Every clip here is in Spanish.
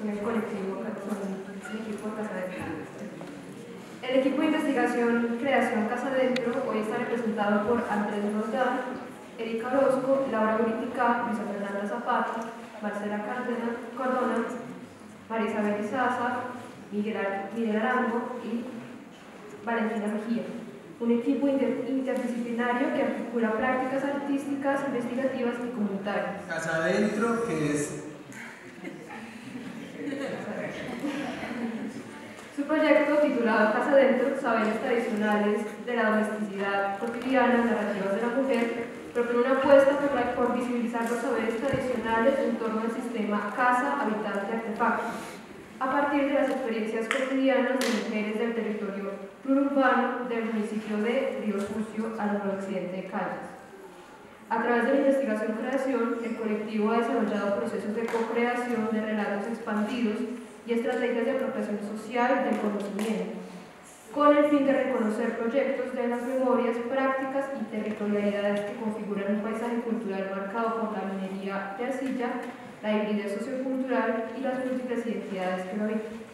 son el colectivo, son el equipo de Casa Adentro. El equipo de investigación Creación Casa Adentro hoy está representado por Andrés Roldán, Erika Orozco, Laura Buritica, Luisa Fernanda Zapata, Marcela Cardona, María Isabel Izaza, Miguel Arango y Valentina Mejía. Un equipo interdisciplinario que articula prácticas artísticas, investigativas y comunitarias. Casa Adentro, que es... Su proyecto, titulado Casa Adentro, Saberes Tradicionales de la Domesticidad Cotidiana, Narrativas de la Mujer, propone una apuesta por visibilizar los saberes tradicionales en torno al sistema casa, habitante, artefacto, a partir de las experiencias cotidianas de mujeres del territorio plururbano del municipio de Río Sucio al noroccidente de Caldas. A través de la investigación-creación, el colectivo ha desarrollado procesos de co-creación de relatos expandidos y estrategias de apropiación social del conocimiento, con el fin de reconocer proyectos de las memorias, prácticas y territorialidades que configuran un paisaje cultural marcado por la minería de arcilla, la hibridez sociocultural y las múltiples identidades que lo habitan.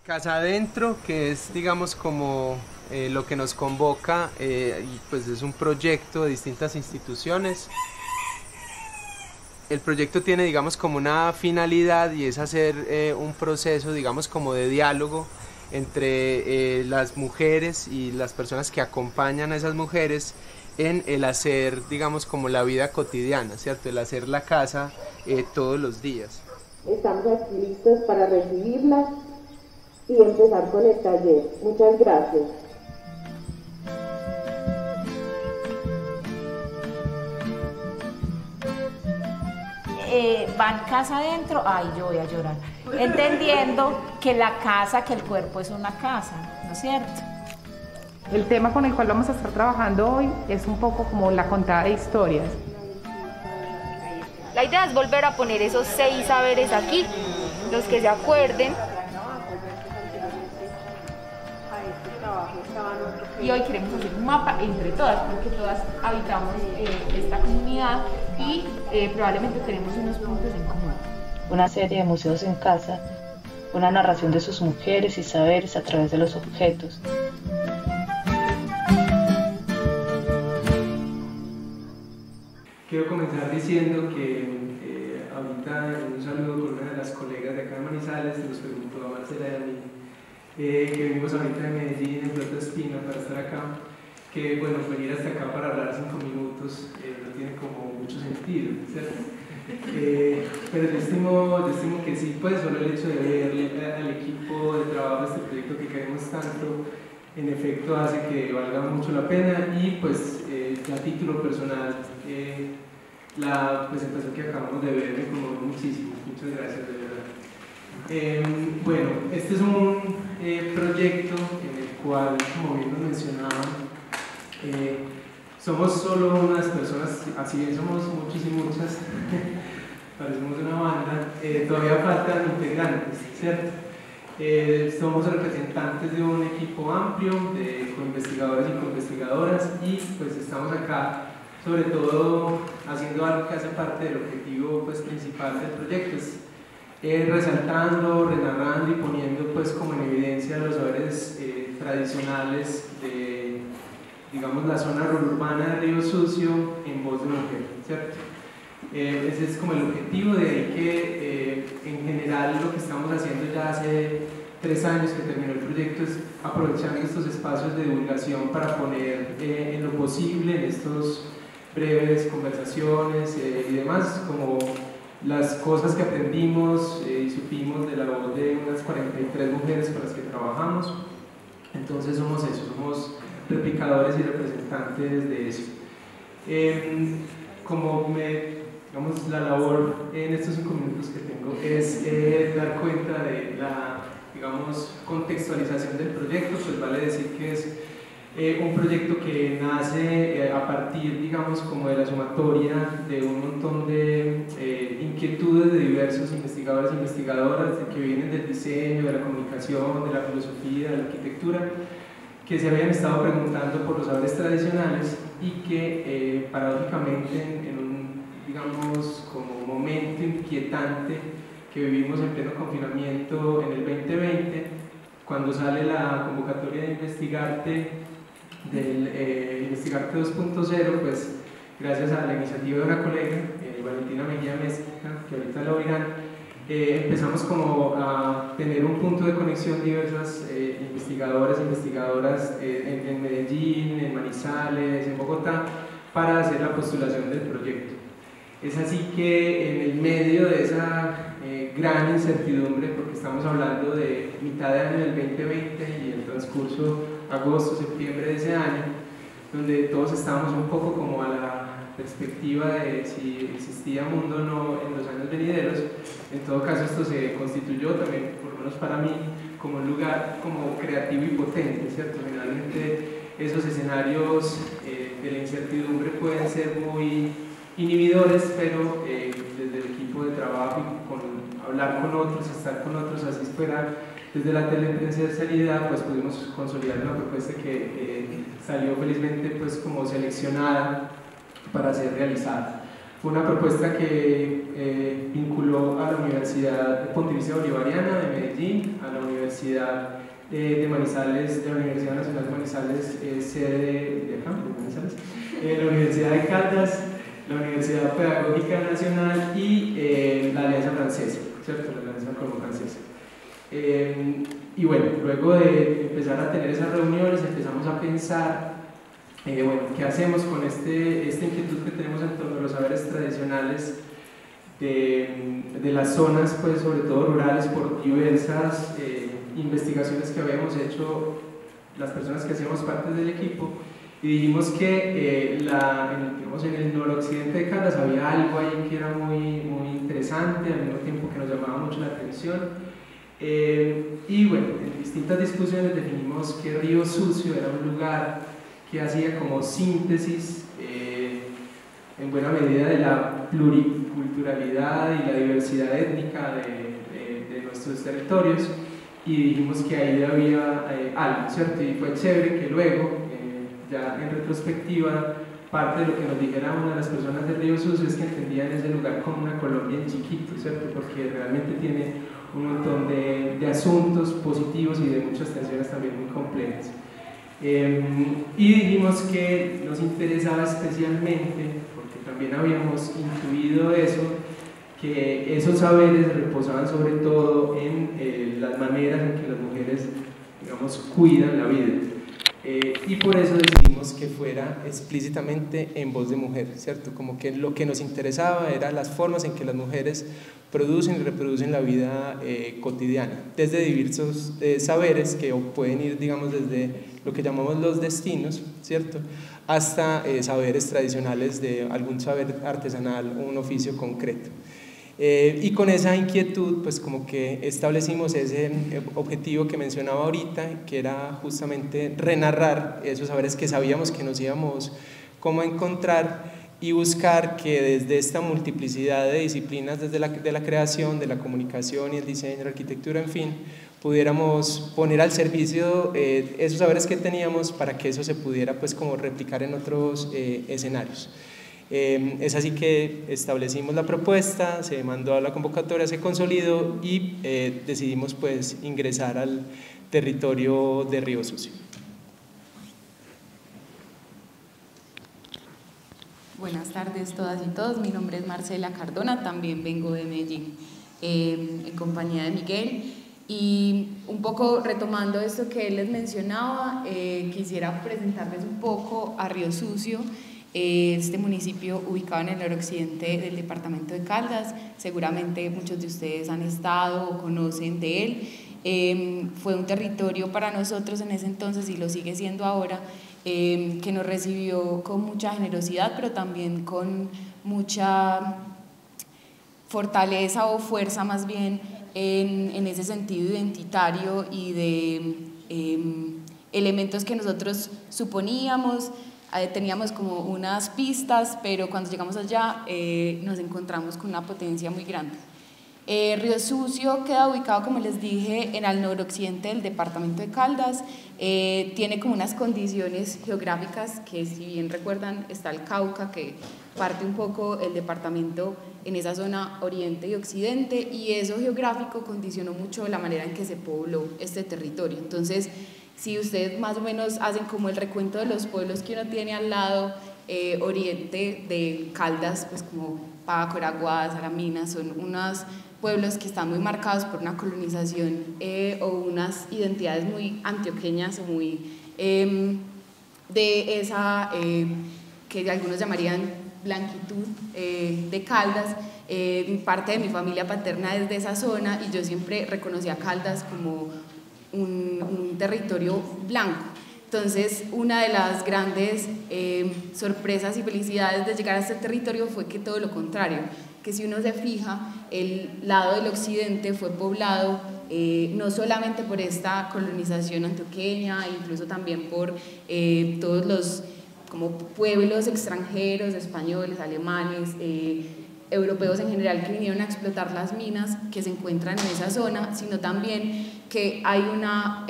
Casa Adentro, que es, digamos, como lo que nos convoca, y pues es un proyecto de distintas instituciones. El proyecto tiene, digamos, como una finalidad y es hacer un proceso, digamos, como de diálogo entre las mujeres y las personas que acompañan a esas mujeres en el hacer, digamos, como la vida cotidiana, ¿cierto? El hacer la casa todos los días. Estamos aquí listos para recibirlas y empezar con el taller. Muchas gracias. Van casa adentro, ay, yo voy a llorar, entendiendo que la casa, que el cuerpo es una casa, ¿no es cierto? El tema con el cual vamos a estar trabajando hoy es un poco como la contada de historias. La idea es volver a poner esos 6 saberes aquí, los que se acuerden. Y hoy queremos hacer un mapa entre todas, porque todas habitamos esta comunidad y probablemente tenemos unos puntos en común. Una serie de museos en casa, una narración de sus mujeres y saberes a través de los objetos. Quiero comenzar diciendo que ahorita en un saludo con una de las colegas de acá de Manizales nos preguntó a Marcela y a mí que vivimos ahorita en Medellín, en Flota Espina, para estar acá, que bueno, venir hasta acá para hablar 5 minutos no tiene como mucho sentido, ¿cierto? Pero yo estimo que sí, pues solo el hecho de ver al equipo de trabajo de este proyecto que queremos tanto, en efecto hace que valga mucho la pena. Y pues a título personal, la presentación que acabamos de ver me conmovió muchísimo. Muchas gracias, de verdad. Bueno, este es un proyecto en el cual, como bien nos mencionaban, somos solo unas personas, así bien somos muchas, parecemos una banda, todavía faltan integrantes, ¿cierto? Somos representantes de un equipo amplio de coinvestigadores y coinvestigadoras, y pues estamos acá sobre todo haciendo algo que hace parte del objetivo pues, principal del proyecto, es resaltando, renarrando y poniendo pues como en evidencia los saberes tradicionales de, digamos, la zona urbana de Río Sucio en voz de mujer, ¿cierto? Ese es como el objetivo, de ahí que en general lo que estamos haciendo ya hace 3 años que terminó el proyecto es aprovechando estos espacios de divulgación para poner en lo posible en estos breves conversaciones y demás, como las cosas que aprendimos y supimos de la voz de unas 43 mujeres con las que trabajamos. Entonces somos eso, somos replicadores y representantes de eso. Digamos, la labor en estos 5 minutos que tengo es dar cuenta de la, digamos, contextualización del proyecto. Pues vale decir que es un proyecto que nace a partir, digamos, como de la sumatoria de un montón de inquietudes de diversos investigadores e investigadoras que vienen del diseño, de la comunicación, de la filosofía, de la arquitectura, que se habían estado preguntando por los saberes tradicionales y que paradójicamente en un, digamos, como momento inquietante que vivimos en pleno confinamiento en el 2020, cuando sale la convocatoria de Investigarte del Investigarte 2.0, pues gracias a la iniciativa de una colega, Valentina Mejía Mezquita, que ahorita lo oirán, empezamos como a tener un punto de conexión diversas investigadores e investigadoras en Medellín, en Manizales, en Bogotá, para hacer la postulación del proyecto. Es así que en el medio de esa gran incertidumbre, porque estamos hablando de mitad de año del 2020 y el transcurso agosto, septiembre de ese año, donde todos estábamos un poco como a la perspectiva de si existía mundo o no en los años venideros. En todo caso, esto se constituyó también, por lo menos para mí, como un lugar como creativo y potente, ¿cierto? Generalmente esos escenarios de la incertidumbre pueden ser muy inhibidores, pero desde el equipo de trabajo y con hablar con otros, estar con otros, así fuera desde la telepresencialidad, pues pudimos consolidar una propuesta que salió felizmente pues como seleccionada para ser realizada. Fue una propuesta que vinculó a la Universidad Pontificia Bolivariana de Medellín, a la Universidad de Manizales, de la Universidad Nacional de Manizales, sede de Manizales, la Universidad de Caldas, la Universidad Pedagógica Nacional y la Alianza Francesa, ¿cierto? La Alianza Colombo-Francesa. Y bueno, luego de empezar a tener esas reuniones, empezamos a pensar, bueno, ¿qué hacemos con esta inquietud que tenemos en torno a los saberes tradicionales de las zonas, pues sobre todo rurales, por diversas investigaciones que habíamos hecho las personas que hacíamos parte del equipo? Y dijimos que en el noroccidente de Caldas había algo ahí que era muy interesante, al mismo tiempo que nos llamaba mucho la atención. Y bueno, en distintas discusiones definimos que Río Sucio era un lugar que hacía como síntesis en buena medida de la pluriculturalidad y la diversidad étnica de nuestros territorios, y dijimos que ahí había algo, ¿cierto? Y fue chévere que luego, ya en retrospectiva, parte de lo que nos dijera una de las personas de Río Sucio es que entendían ese lugar como una Colombia en chiquito, ¿cierto? Porque realmente tiene un montón de asuntos positivos y de muchas tensiones también muy complejas. Y dijimos que nos interesaba especialmente, porque también habíamos intuido eso, que esos saberes reposaban sobre todo en las maneras en que las mujeres, digamos, cuidan la vida. Y por eso decidimos que fuera explícitamente en voz de mujer, ¿cierto? Como que lo que nos interesaba eran las formas en que las mujeres producen y reproducen la vida cotidiana, desde diversos saberes que pueden ir, digamos, desde lo que llamamos los destinos, ¿cierto?, hasta saberes tradicionales de algún saber artesanal o un oficio concreto. Y con esa inquietud, pues como que establecimos ese objetivo que mencionaba ahorita, que era justamente renarrar esos saberes que sabíamos que nos íbamos como a encontrar, y buscar que desde esta multiplicidad de disciplinas, desde de la creación, de la comunicación y el diseño, la arquitectura, en fin, pudiéramos poner al servicio esos saberes que teníamos para que eso se pudiera pues como replicar en otros escenarios. Es así que establecimos la propuesta, se mandó a la convocatoria, se consolidó y decidimos pues ingresar al territorio de Río Sucio. Buenas tardes todas y todos, mi nombre es Marcela Cardona, también vengo de Medellín en compañía de Miguel, y un poco retomando esto que él les mencionaba, quisiera presentarles un poco a Río Sucio Este municipio ubicado en el noroccidente del departamento de Caldas, seguramente muchos de ustedes han estado o conocen de él. Fue un territorio para nosotros en ese entonces y lo sigue siendo ahora, que nos recibió con mucha generosidad, pero también con mucha fortaleza o fuerza más bien en ese sentido identitario y de elementos que nosotros suponíamos. Teníamos como unas pistas, pero cuando llegamos allá nos encontramos con una potencia muy grande. Río Sucio queda ubicado, como les dije, en el noroccidente del departamento de Caldas. Tiene como unas condiciones geográficas que, si bien recuerdan, está el Cauca, que parte un poco el departamento en esa zona oriente y occidente, y eso geográfico condicionó mucho la manera en que se pobló este territorio. Entonces, si ustedes más o menos hacen como el recuento de los pueblos que uno tiene al lado oriente de Caldas, pues como Pacoraguá, Saramina, son unos pueblos que están muy marcados por una colonización o unas identidades muy antioqueñas o muy de esa que algunos llamarían blanquitud de Caldas. Parte de mi familia paterna es de esa zona y yo siempre reconocí a Caldas como un territorio blanco. Entonces, una de las grandes sorpresas y felicidades de llegar a este territorio fue que todo lo contrario, que si uno se fija, el lado del occidente fue poblado no solamente por esta colonización antioqueña, incluso también por todos los como pueblos extranjeros, españoles, alemanes, europeos en general, que vinieron a explotar las minas que se encuentran en esa zona, sino también que hay una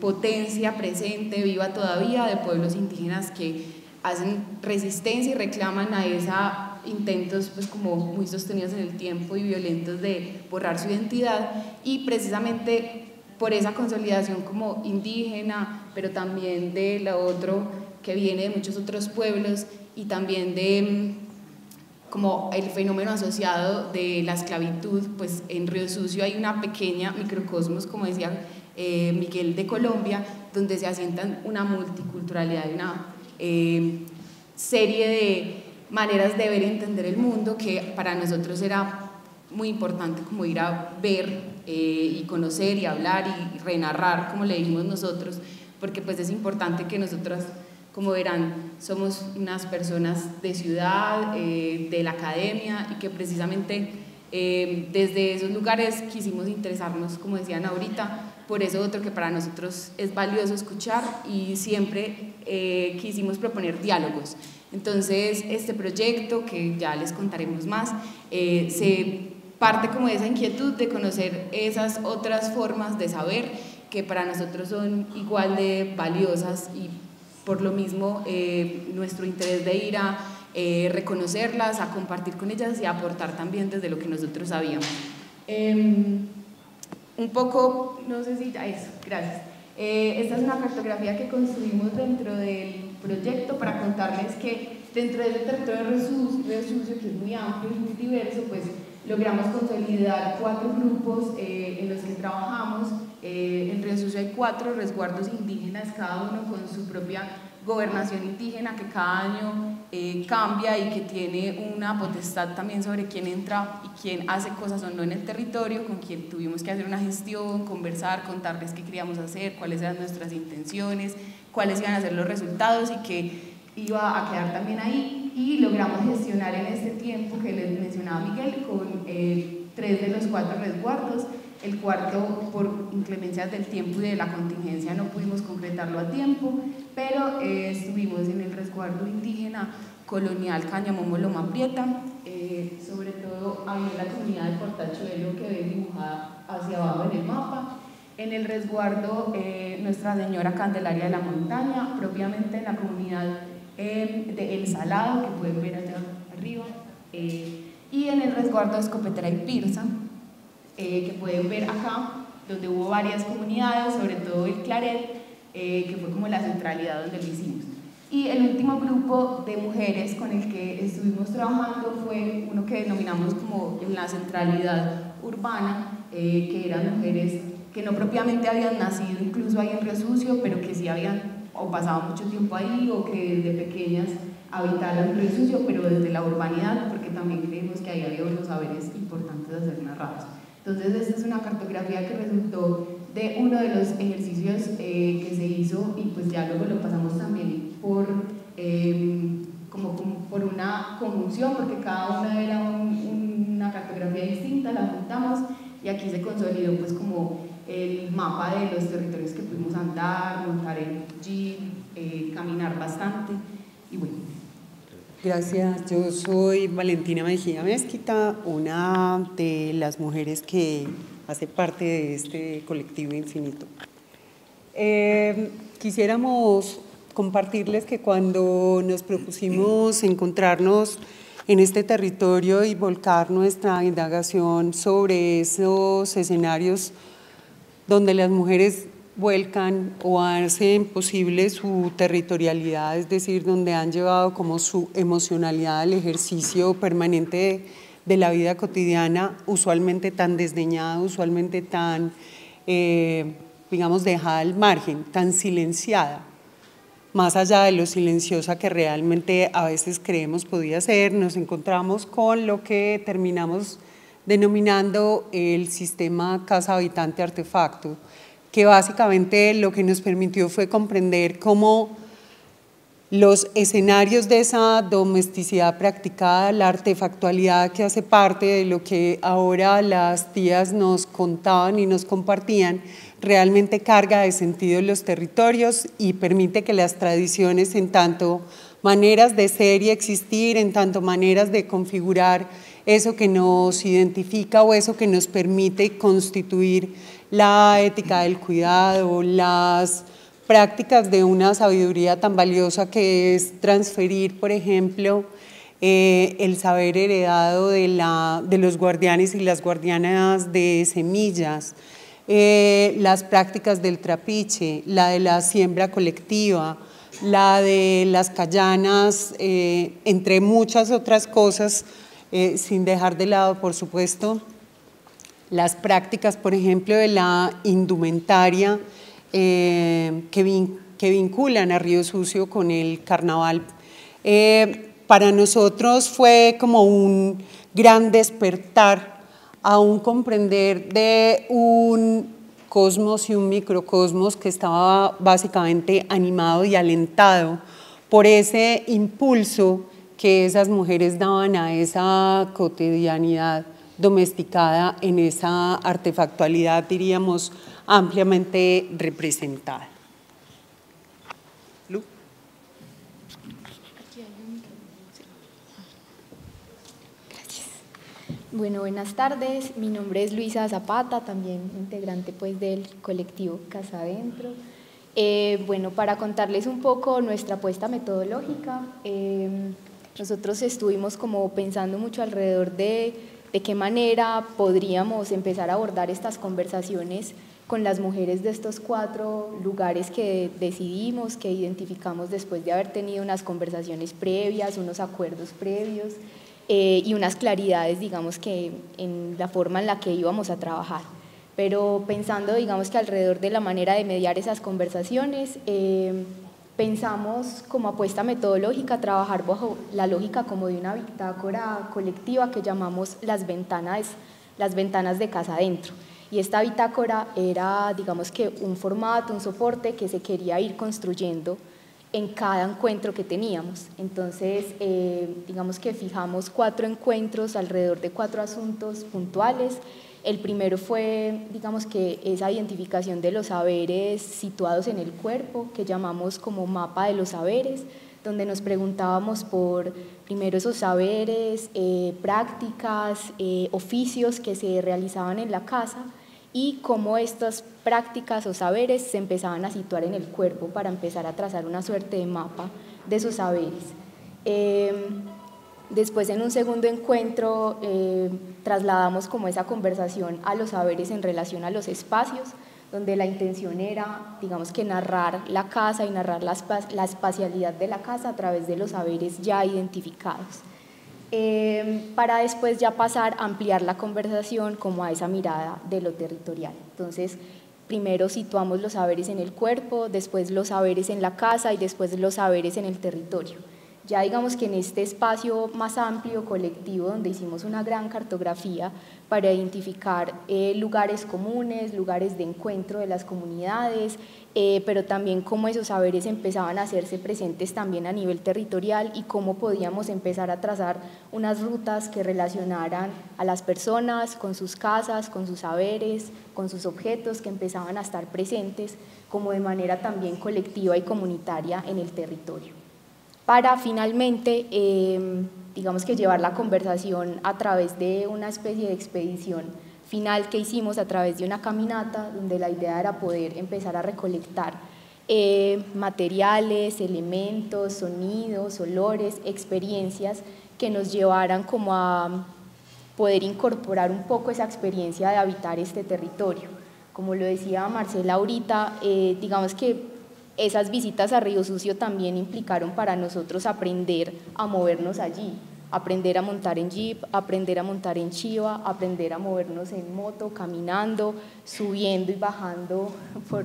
potencia presente, viva todavía, de pueblos indígenas que hacen resistencia y reclaman a esa intentos pues como muy sostenidos en el tiempo y violentos de borrar su identidad, y precisamente por esa consolidación como indígena, pero también de lo otro que viene de muchos otros pueblos, y también de como el fenómeno asociado de la esclavitud, pues en Río Sucio hay una pequeña microcosmos, como decía Miguel, de Colombia, donde se asientan una multiculturalidad y una serie de maneras de ver y entender el mundo que para nosotros era muy importante como ir a ver y conocer y hablar y renarrar, como le dijimos nosotros, porque pues es importante que nosotras, como verán, somos unas personas de ciudad, de la academia, y que precisamente desde esos lugares quisimos interesarnos, como decían ahorita, por eso otro que para nosotros es valioso escuchar, y siempre quisimos proponer diálogos. Entonces, este proyecto, que ya les contaremos más, se parte como de esa inquietud de conocer esas otras formas de saber que para nosotros son igual de valiosas, y por lo mismo nuestro interés de ir a reconocerlas, a compartir con ellas y a aportar también desde lo que nosotros sabíamos. Un poco, no sé si ya eso, gracias. Esta es una cartografía que construimos dentro del proyecto para contarles que dentro del territorio de Río Sucio, que es muy amplio y muy diverso, pues logramos consolidar 4 grupos en los que trabajamos. En Río Sucio hay 4 resguardos indígenas, cada uno con su propia gobernación indígena, que cada año cambia y que tiene una potestad también sobre quién entra y quién hace cosas o no en el territorio, con quien tuvimos que hacer una gestión, conversar, contarles qué queríamos hacer, cuáles eran nuestras intenciones, cuáles iban a ser los resultados y qué iba a quedar también ahí, y logramos gestionar en este tiempo que les mencionaba Miguel con 3 de los 4 resguardos. El cuarto, por inclemencias del tiempo y de la contingencia, no pudimos concretarlo a tiempo, pero estuvimos en el resguardo indígena colonial Cañamomo Loma Prieta, sobre todo había la comunidad de Portachuelo que ven dibujada hacia abajo en el mapa. En el resguardo Nuestra Señora Candelaria de la Montaña, propiamente en la comunidad de El Salado, que pueden ver allá arriba, y en el resguardo Escopetera y Pirza, que pueden ver acá, donde hubo varias comunidades, sobre todo el Claret, que fue como la centralidad donde lo hicimos. Y el último grupo de mujeres con el que estuvimos trabajando fue uno que denominamos como en la centralidad urbana, que eran mujeres que no propiamente habían nacido incluso ahí en Río Sucio, pero que sí habían o pasado mucho tiempo ahí, o que desde pequeñas habitar el río sucio, pero desde la urbanidad, porque también creemos que ahí había unos saberes importantes a ser narrados. Entonces, esta es una cartografía que resultó de uno de los ejercicios que se hizo, y pues ya luego lo pasamos también por, como por una conjunción, porque cada una era una cartografía distinta, la juntamos y aquí se consolidó pues como el mapa de los territorios que pudimos andar, montar en jeep, caminar bastante y bueno. Gracias, yo soy Valentina Mejía Mezquita, una de las mujeres que hace parte de este colectivo Infinito. Quisiéramos compartirles que cuando nos propusimos encontrarnos en este territorio y volcar nuestra indagación sobre esos escenarios donde las mujeres vuelcan o hacen posible su territorialidad, es decir, donde han llevado como su emocionalidad al ejercicio permanente de la vida cotidiana, usualmente tan desdeñada, usualmente tan, digamos, dejada al margen, tan silenciada, más allá de lo silenciosa que realmente a veces creemos podía ser, nos encontramos con lo que terminamos denominando el sistema casa habitante artefacto, que básicamente lo que nos permitió fue comprender cómo los escenarios de esa domesticidad practicada, la artefactualidad que hace parte de lo que ahora las tías nos contaban y nos compartían, realmente carga de sentido los territorios y permite que las tradiciones, en tanto maneras de ser y existir, en tanto maneras de configurar eso que nos identifica o eso que nos permite constituir la ética del cuidado, las prácticas de una sabiduría tan valiosa que es transferir, por ejemplo, el saber heredado de los guardianes y las guardianas de semillas, las prácticas del trapiche, la de la siembra colectiva, la de las callanas, entre muchas otras cosas, sin dejar de lado, por supuesto, las prácticas, por ejemplo, de la indumentaria que vinculan a Río Sucio con el carnaval. Para nosotros fue como un gran despertar a un comprender de un cosmos y un microcosmos que estaba básicamente animado y alentado por ese impulso que esas mujeres daban a esa cotidianidad domesticada en esa artefactualidad, diríamos, ampliamente representada. Lu. Gracias. Bueno, buenas tardes. Mi nombre es Luisa Zapata, también integrante pues del colectivo Casa Adentro. Bueno, para contarles un poco nuestra apuesta metodológica, nosotros estuvimos como pensando mucho alrededor de qué manera podríamos empezar a abordar estas conversaciones con las mujeres de estos 4 lugares que decidimos, que identificamos después de haber tenido unas conversaciones previas, unos acuerdos previos y unas claridades, digamos, que en la forma en la que íbamos a trabajar. Pero pensando, digamos, que alrededor de la manera de mediar esas conversaciones, pensamos como apuesta metodológica trabajar bajo la lógica como de una bitácora colectiva que llamamos las ventanas de Casa Adentro. Y esta bitácora era, digamos, que un formato, un soporte que se quería ir construyendo en cada encuentro que teníamos. Entonces, digamos que fijamos 4 encuentros alrededor de 4 asuntos puntuales. El primero fue, digamos, que esa identificación de los saberes situados en el cuerpo, que llamamos como mapa de los saberes, donde nos preguntábamos por primero esos saberes, prácticas, oficios que se realizaban en la casa y cómo estas prácticas o saberes se empezaban a situar en el cuerpo para empezar a trazar una suerte de mapa de esos saberes. Después, en un segundo encuentro, trasladamos como esa conversación a los saberes en relación a los espacios, donde la intención era, digamos, que narrar la casa y narrar la espacialidad de la casa a través de los saberes ya identificados. Para después ya pasar a ampliar la conversación como a esa mirada de lo territorial. Entonces, primero situamos los saberes en el cuerpo, después los saberes en la casa y después los saberes en el territorio. Ya digamos que en este espacio más amplio, colectivo, donde hicimos una gran cartografía para identificar lugares comunes, lugares de encuentro de las comunidades, pero también cómo esos saberes empezaban a hacerse presentes también a nivel territorial y cómo podíamos empezar a trazar unas rutas que relacionaran a las personas con sus casas, con sus saberes, con sus objetos que empezaban a estar presentes como de manera también colectiva y comunitaria en el territorio. Para finalmente, digamos que llevar la conversación a través de una especie de expedición final que hicimos a través de una caminata, donde la idea era poder empezar a recolectar materiales, elementos, sonidos, olores, experiencias que nos llevaran como a poder incorporar un poco esa experiencia de habitar este territorio. Como lo decía Marcela ahorita, digamos que esas visitas a Río Sucio también implicaron para nosotros aprender a movernos allí, aprender a montar en jeep, aprender a montar en chiva, aprender a movernos en moto, caminando, subiendo y bajando por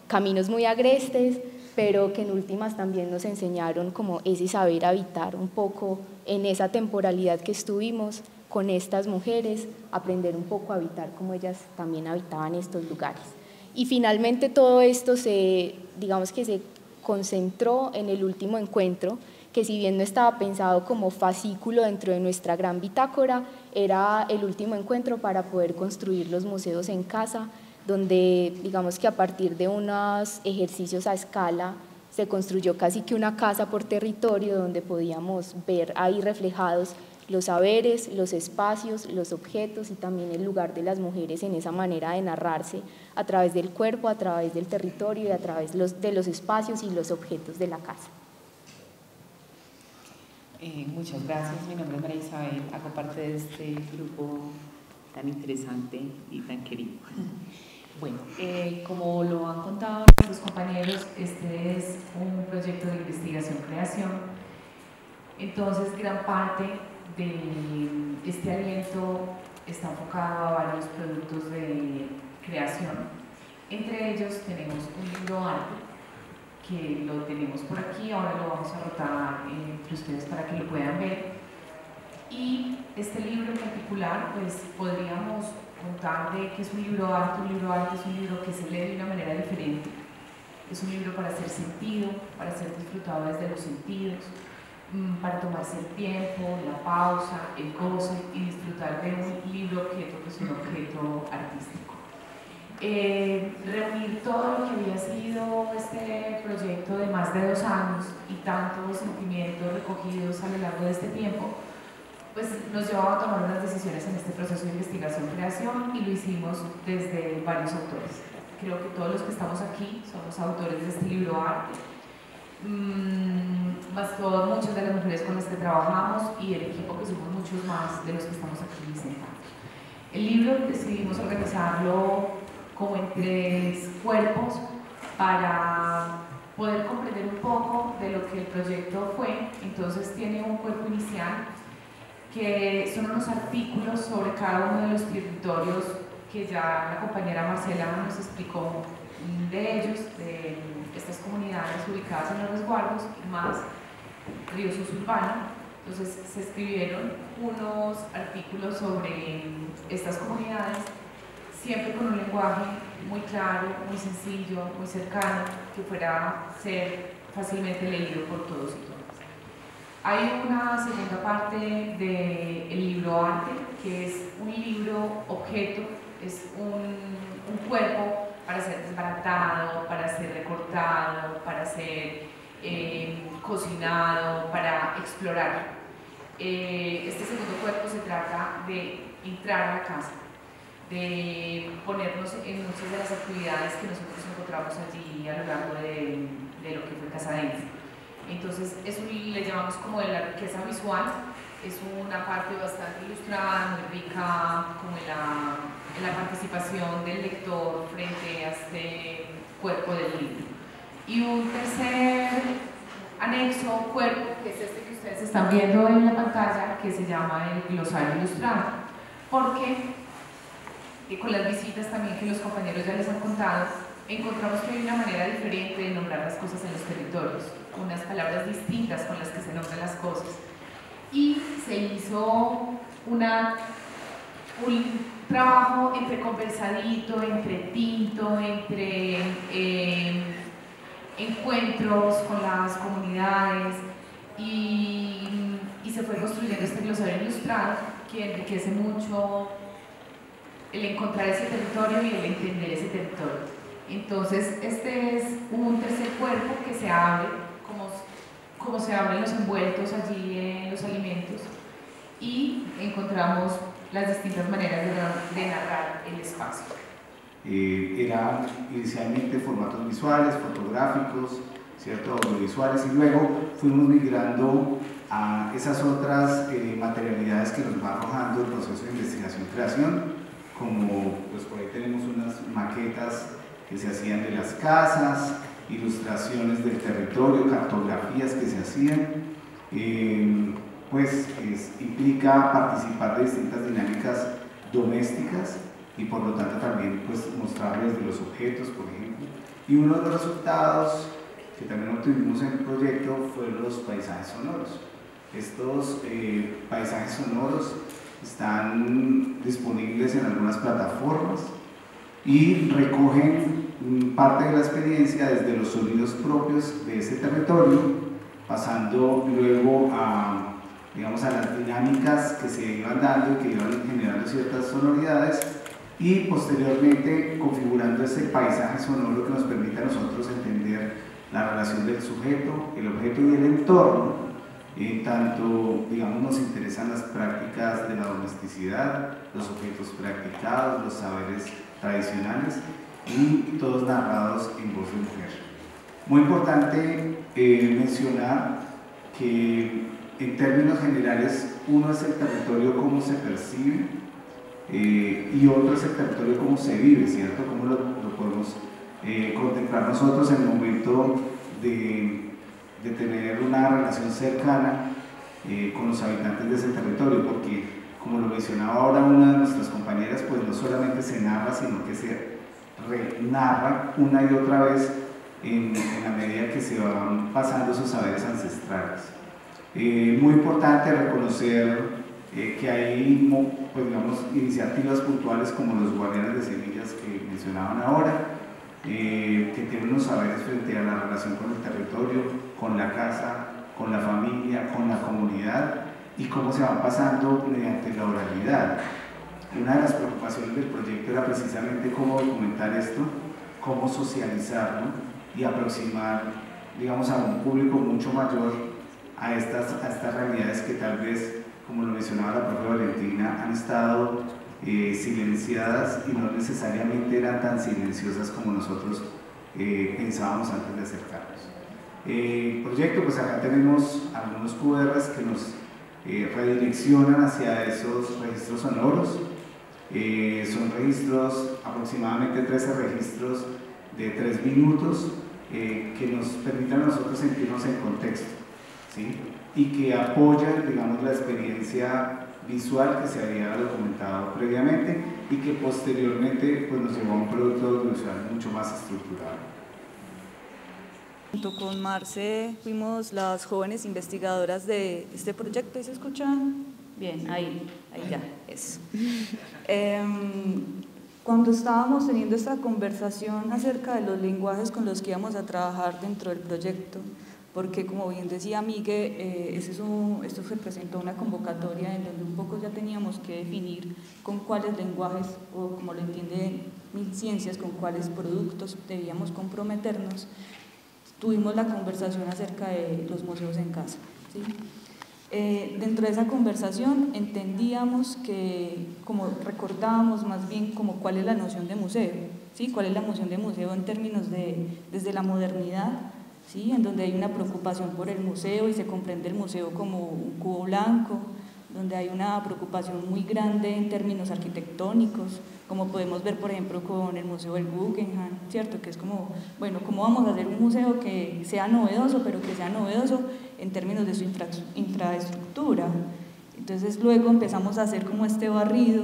caminos muy agrestes, pero que en últimas también nos enseñaron como ese saber habitar un poco en esa temporalidad que estuvimos con estas mujeres, aprender un poco a habitar como ellas también habitaban estos lugares. Y finalmente todo esto digamos que se concentró en el último encuentro, que si bien no estaba pensado como fascículo dentro de nuestra gran bitácora, era el último encuentro para poder construir los museos en casa, donde digamos que a partir de unos ejercicios a escala se construyó casi que una casa por territorio donde podíamos ver ahí reflejados los saberes, los espacios, los objetos y también el lugar de las mujeres en esa manera de narrarse a través del cuerpo, a través del territorio y a través de los espacios y los objetos de la casa. Muchas gracias, mi nombre es María Isabel, hago parte de este grupo tan interesante y tan querido. Bueno, como lo han contado nuestros compañeros, este es un proyecto de investigación-creación, entonces gran parte de este aliento está enfocado a varios productos de creación. Entre ellos tenemos un libro arte, que lo tenemos por aquí, ahora lo vamos a rotar entre ustedes para que lo puedan ver. Y este libro en particular, pues podríamos contar de que es un libro arte. Un libro arte es un libro que se lee de una manera diferente. Es un libro para ser sentido, para ser disfrutado desde los sentidos, para tomarse el tiempo, la pausa, el goce y disfrutar de un libro objeto que es un objeto artístico. Reunir todo lo que había sido este proyecto de más de 2 años y tantos sentimientos recogidos a lo largo de este tiempo, pues nos llevaba a tomar unas decisiones en este proceso de investigación-creación y lo hicimos desde varios autores. Creo que todos los que estamos aquí somos autores de este libro arte, más muchas de las mujeres con las que trabajamos y el equipo que somos muchos más de los que estamos aquí sentados. El libro decidimos organizarlo como en 3 cuerpos para poder comprender un poco de lo que el proyecto fue. Entonces tiene un cuerpo inicial que son unos artículos sobre cada uno de los territorios que ya la compañera Marcela nos explicó de ellos, de estas comunidades ubicadas en los resguardos, más Río Sucio Urbano. Entonces se escribieron unos artículos sobre estas comunidades, siempre con un lenguaje muy claro, muy sencillo, muy cercano, que fuera a ser fácilmente leído por todos y todas. Hay una segunda parte del libro arte, que es un libro objeto, es un cuerpo para ser desbaratado, para ser recortado, para ser cocinado, para explorar. Este segundo cuerpo se trata de entrar a la casa, de ponernos en muchas de las actividades que nosotros encontramos allí a lo largo de lo que fue Casa Adentro. Entonces, eso le llamamos como de la riqueza visual, es una parte bastante ilustrada, muy rica, como en la participación del lector frente a este cuerpo del libro. Y un tercer anexo, cuerpo, que es este que ustedes están viendo en la pantalla, que se llama el glosario ilustrado, porque con las visitas también que los compañeros ya les han contado, encontramos que hay una manera diferente de nombrar las cosas en los territorios, unas palabras distintas con las que se nombran las cosas. Y se hizo un trabajo entre conversadito, entre tinto, entre encuentros con las comunidades y se fue construyendo este glosario ilustrado que enriquece mucho el encontrar ese territorio y el entender ese territorio. Entonces este es un tercer cuerpo que se abre como se abren los envueltos allí en los alimentos y encontramos las distintas maneras de narrar el espacio. Eran inicialmente formatos visuales, fotográficos, ¿cierto? Audiovisuales, y luego fuimos migrando a esas otras materialidades que nos va arrojando el proceso de investigación-creación, como pues por ahí tenemos unas maquetas que se hacían de las casas, ilustraciones del territorio, cartografías que se hacían, pues implica participar de distintas dinámicas domésticas y por lo tanto también pues mostrarles de los objetos, por ejemplo. Y uno de los resultados que también obtuvimos en el proyecto fueron los paisajes sonoros. Estos paisajes sonoros están disponibles en algunas plataformas y recogen parte de la experiencia desde los sonidos propios de ese territorio, pasando luego a, digamos, a las dinámicas que se iban dando y que iban generando ciertas sonoridades y posteriormente configurando ese paisaje sonoro que nos permite a nosotros entender la relación del sujeto, el objeto y el entorno. Tanto, digamos, nos interesan las prácticas de la domesticidad, los objetos practicados, los saberes tradicionales y todos narrados en voz de mujer. Muy importante mencionar que en términos generales uno es el territorio como se percibe y otro es el territorio como se vive, ¿cierto? Cómo lo podemos contemplar nosotros en el momento de tener una relación cercana con los habitantes de ese territorio, porque como lo mencionaba ahora una de nuestras compañeras, pues no solamente se narra, sino que se renarra una y otra vez en la medida que se van pasando esos saberes ancestrales. Muy importante reconocer que hay, pues, digamos, iniciativas puntuales como los guardianes de semillas que mencionaban ahora, que tienen unos saberes frente a la relación con el territorio, con la casa, con la familia, con la comunidad y cómo se van pasando mediante la oralidad. Una de las preocupaciones del proyecto era precisamente cómo documentar esto, cómo socializarlo y aproximar, digamos, a un público mucho mayor a estas realidades que tal vez, como lo mencionaba la propia Valentina, han estado silenciadas y no necesariamente eran tan silenciosas como nosotros pensábamos antes de acercarnos. El proyecto, pues acá tenemos algunos QRs que nos redireccionan hacia esos registros sonoros. Son registros, aproximadamente 13 registros de 3 minutos que nos permiten a nosotros sentirnos en contexto, ¿sí? Y que apoyan, digamos, la experiencia visual que se había documentado previamente y que posteriormente pues, nos llevó a un producto audiovisual mucho más estructurado. Junto con Marce fuimos las jóvenes investigadoras de este proyecto. ¿Y se escucha? Bien, ahí ya, eso. Cuando estábamos teniendo esta conversación acerca de los lenguajes con los que íbamos a trabajar dentro del proyecto, porque como bien decía Miguel, esto representó una convocatoria en donde un poco ya teníamos que definir con cuáles lenguajes, o como lo entienden Milciencias, con cuáles productos debíamos comprometernos. Tuvimos la conversación acerca de los museos en casa, ¿sí? Dentro de esa conversación entendíamos que, como recordábamos más bien como cuál es la noción de museo, ¿sí? Cuál es la noción de museo en términos desde la modernidad, ¿sí? En donde hay una preocupación por el museo y se comprende el museo como un cubo blanco, donde hay una preocupación muy grande en términos arquitectónicos, como podemos ver, por ejemplo, con el Museo del Guggenheim, ¿cierto? Que es como, bueno, ¿cómo vamos a hacer un museo que sea novedoso, pero que sea novedoso en términos de su infraestructura? Entonces luego empezamos a hacer como este barrido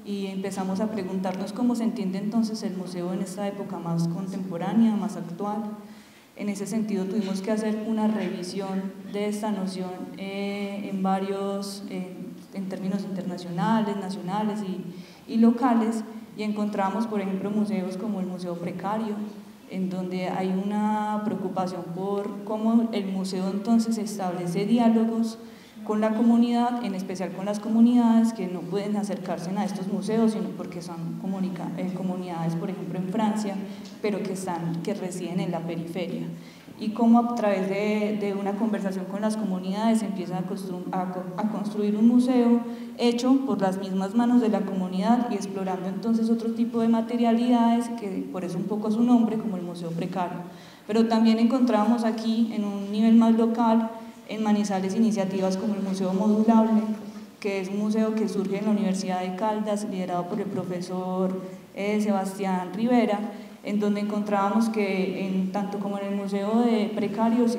y empezamos a preguntarnos cómo se entiende entonces el museo en esta época más contemporánea, más actual. En ese sentido tuvimos que hacer una revisión de esta noción en términos internacionales, nacionales y locales, y encontramos, por ejemplo, museos como el Museo Precario, en donde hay una preocupación por cómo el museo entonces establece diálogos con la comunidad, en especial con las comunidades que no pueden acercarse a estos museos, sino porque son comunidades, por ejemplo, en Francia, pero que residen en la periferia. Y cómo a través de una conversación con las comunidades se empieza a construir un museo hecho por las mismas manos de la comunidad y explorando entonces otro tipo de materialidades, que por eso un poco su nombre, como el Museo Precario. Pero también encontramos aquí, en un nivel más local, en Manizales, iniciativas como el Museo Modulable, que es un museo que surge en la Universidad de Caldas, liderado por el profesor Sebastián Rivera, en donde encontrábamos que tanto como en el Museo de Precarios,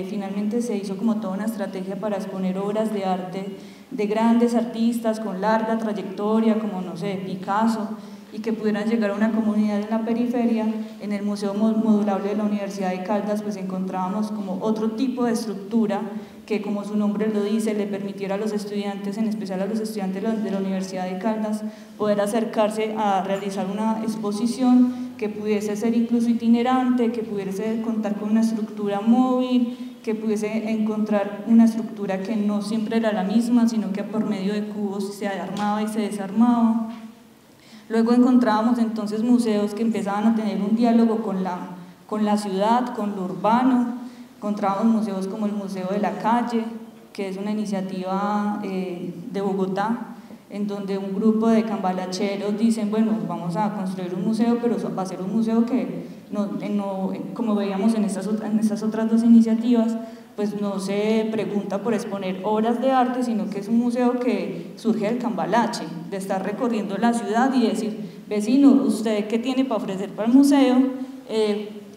finalmente se hizo como toda una estrategia para exponer obras de arte de grandes artistas con larga trayectoria, como, no sé, Picasso, y que pudieran llegar a una comunidad en la periferia. En el Museo Modulable de la Universidad de Caldas pues encontrábamos como otro tipo de estructura que, como su nombre lo dice, le permitiera a los estudiantes, en especial a los estudiantes de la Universidad de Caldas, poder acercarse a realizar una exposición que pudiese ser incluso itinerante, que pudiese contar con una estructura móvil, que pudiese encontrar una estructura que no siempre era la misma, sino que por medio de cubos se armaba y se desarmaba. Luego encontrábamos entonces museos que empezaban a tener un diálogo con la ciudad, con lo urbano. Encontrábamos museos como el Museo de la Calle, que es una iniciativa de Bogotá, en donde un grupo de cambalacheros dicen, bueno, vamos a construir un museo, pero va a ser un museo que, como veíamos en estas otras dos iniciativas, pues no se pregunta por exponer obras de arte, sino que es un museo que surge del cambalache, de estar recorriendo la ciudad y decir, vecino, ¿usted qué tiene para ofrecer para el museo?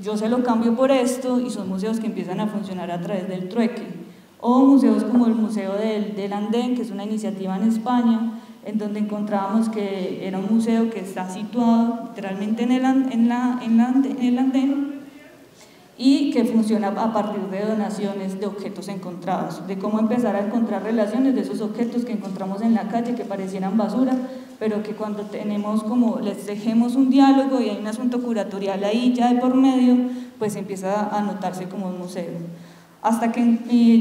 Yo se lo cambio por esto, y son museos que empiezan a funcionar a través del trueque. O museos como el Museo del Andén, que es una iniciativa en España, en donde encontrábamos que era un museo que está situado literalmente en el andén, y que funciona a partir de donaciones de objetos encontrados, de cómo empezar a encontrar relaciones de esos objetos que encontramos en la calle que parecieran basura, pero que cuando les tejemos un diálogo y hay un asunto curatorial ahí ya de por medio, pues empieza a notarse como un museo. Hasta que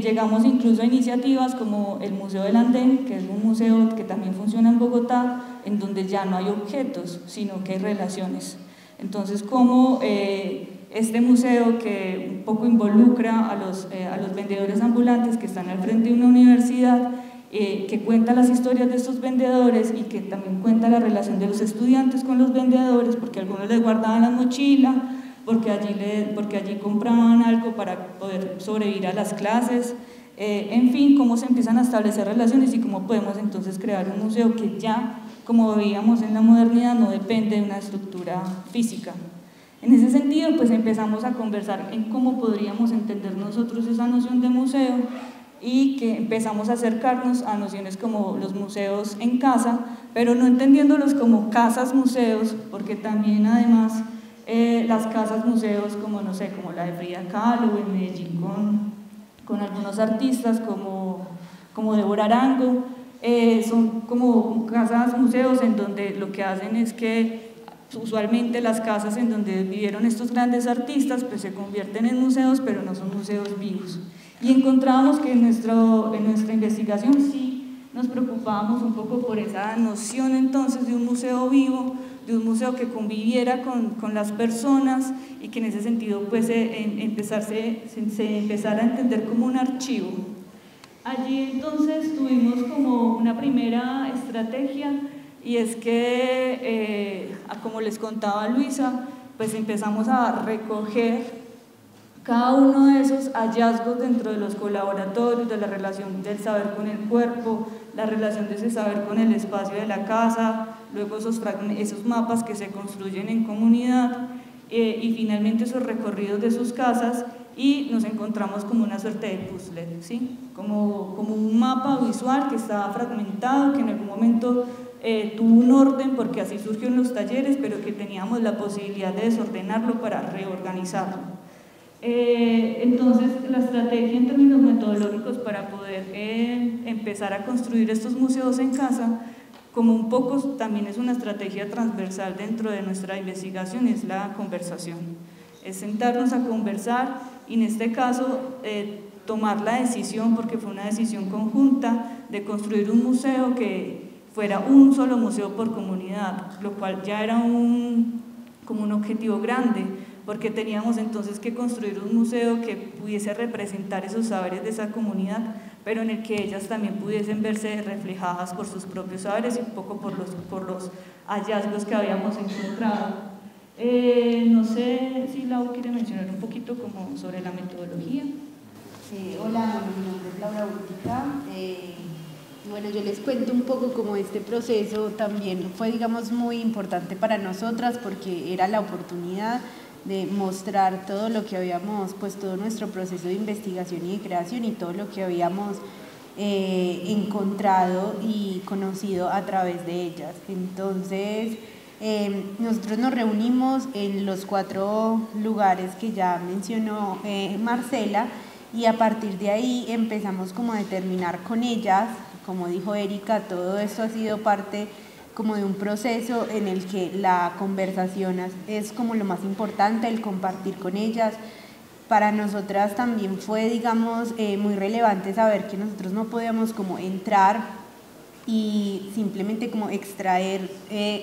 llegamos incluso a iniciativas como el Museo del Andén, que es un museo que también funciona en Bogotá, en donde ya no hay objetos, sino que hay relaciones. Entonces, como este museo, que un poco involucra a los vendedores ambulantes que están al frente de una universidad, que cuenta las historias de estos vendedores y que también cuenta la relación de los estudiantes con los vendedores, porque algunos les guardaban la mochila, porque allí compraban algo para poder sobrevivir a las clases, en fin, cómo se empiezan a establecer relaciones y cómo podemos entonces crear un museo que ya, como veíamos en la modernidad, no depende de una estructura física. En ese sentido, pues empezamos a conversar en cómo podríamos entender nosotros esa noción de museo, y que empezamos a acercarnos a nociones como los museos en casa, pero no entendiéndolos como casas museos, porque también además las casas museos como, no sé, como la de Frida Kahlo en Medellín con algunos artistas como Débora Arango, son como casas museos en donde lo que hacen es que usualmente las casas en donde vivieron estos grandes artistas pues se convierten en museos, pero no son museos vivos. Y encontramos que en nuestra investigación sí nos preocupábamos un poco por esa noción entonces de un museo vivo, de un museo que conviviera con las personas y que en ese sentido pues se empezara a entender como un archivo. Allí entonces tuvimos como una primera estrategia, y es que, como les contaba Luisa, pues empezamos a recoger cada uno de esos hallazgos dentro de los colaboratorios, de la relación del saber con el cuerpo, la relación de ese saber con el espacio de la casa, luego esos mapas que se construyen en comunidad, y finalmente esos recorridos de sus casas, y nos encontramos como una suerte de puzzle, ¿sí? Como un mapa visual que estaba fragmentado, que en algún momento tuvo un orden porque así surgió en los talleres, pero que teníamos la posibilidad de desordenarlo para reorganizarlo. Entonces, la estrategia en términos metodológicos para poder empezar a construir estos museos en casa, como un poco también es una estrategia transversal dentro de nuestra investigación, es la conversación. Es sentarnos a conversar y en este caso tomar la decisión, porque fue una decisión conjunta, de construir un museo que fuera un solo museo por comunidad, lo cual ya era como un objetivo grande, porque teníamos entonces que construir un museo que pudiese representar esos saberes de esa comunidad, pero en el que ellas también pudiesen verse reflejadas por sus propios saberes y un poco por los hallazgos que habíamos encontrado. No sé si Lau quiere mencionar un poquito como sobre la metodología. Hola, mi nombre es Laura Bútica. Bueno, yo les cuento un poco cómo este proceso también fue, digamos, muy importante para nosotras porque era la oportunidad de mostrar todo lo que habíamos, pues todo nuestro proceso de investigación y de creación y todo lo que habíamos encontrado y conocido a través de ellas. Entonces, nosotros nos reunimos en los 4 lugares que ya mencionó Marcela y a partir de ahí empezamos como a determinar con ellas, como dijo Erika, todo esto ha sido parte como de un proceso en el que la conversación es como lo más importante, el compartir con ellas. Para nosotras también fue, digamos, muy relevante saber que nosotros no podíamos como entrar y simplemente como extraer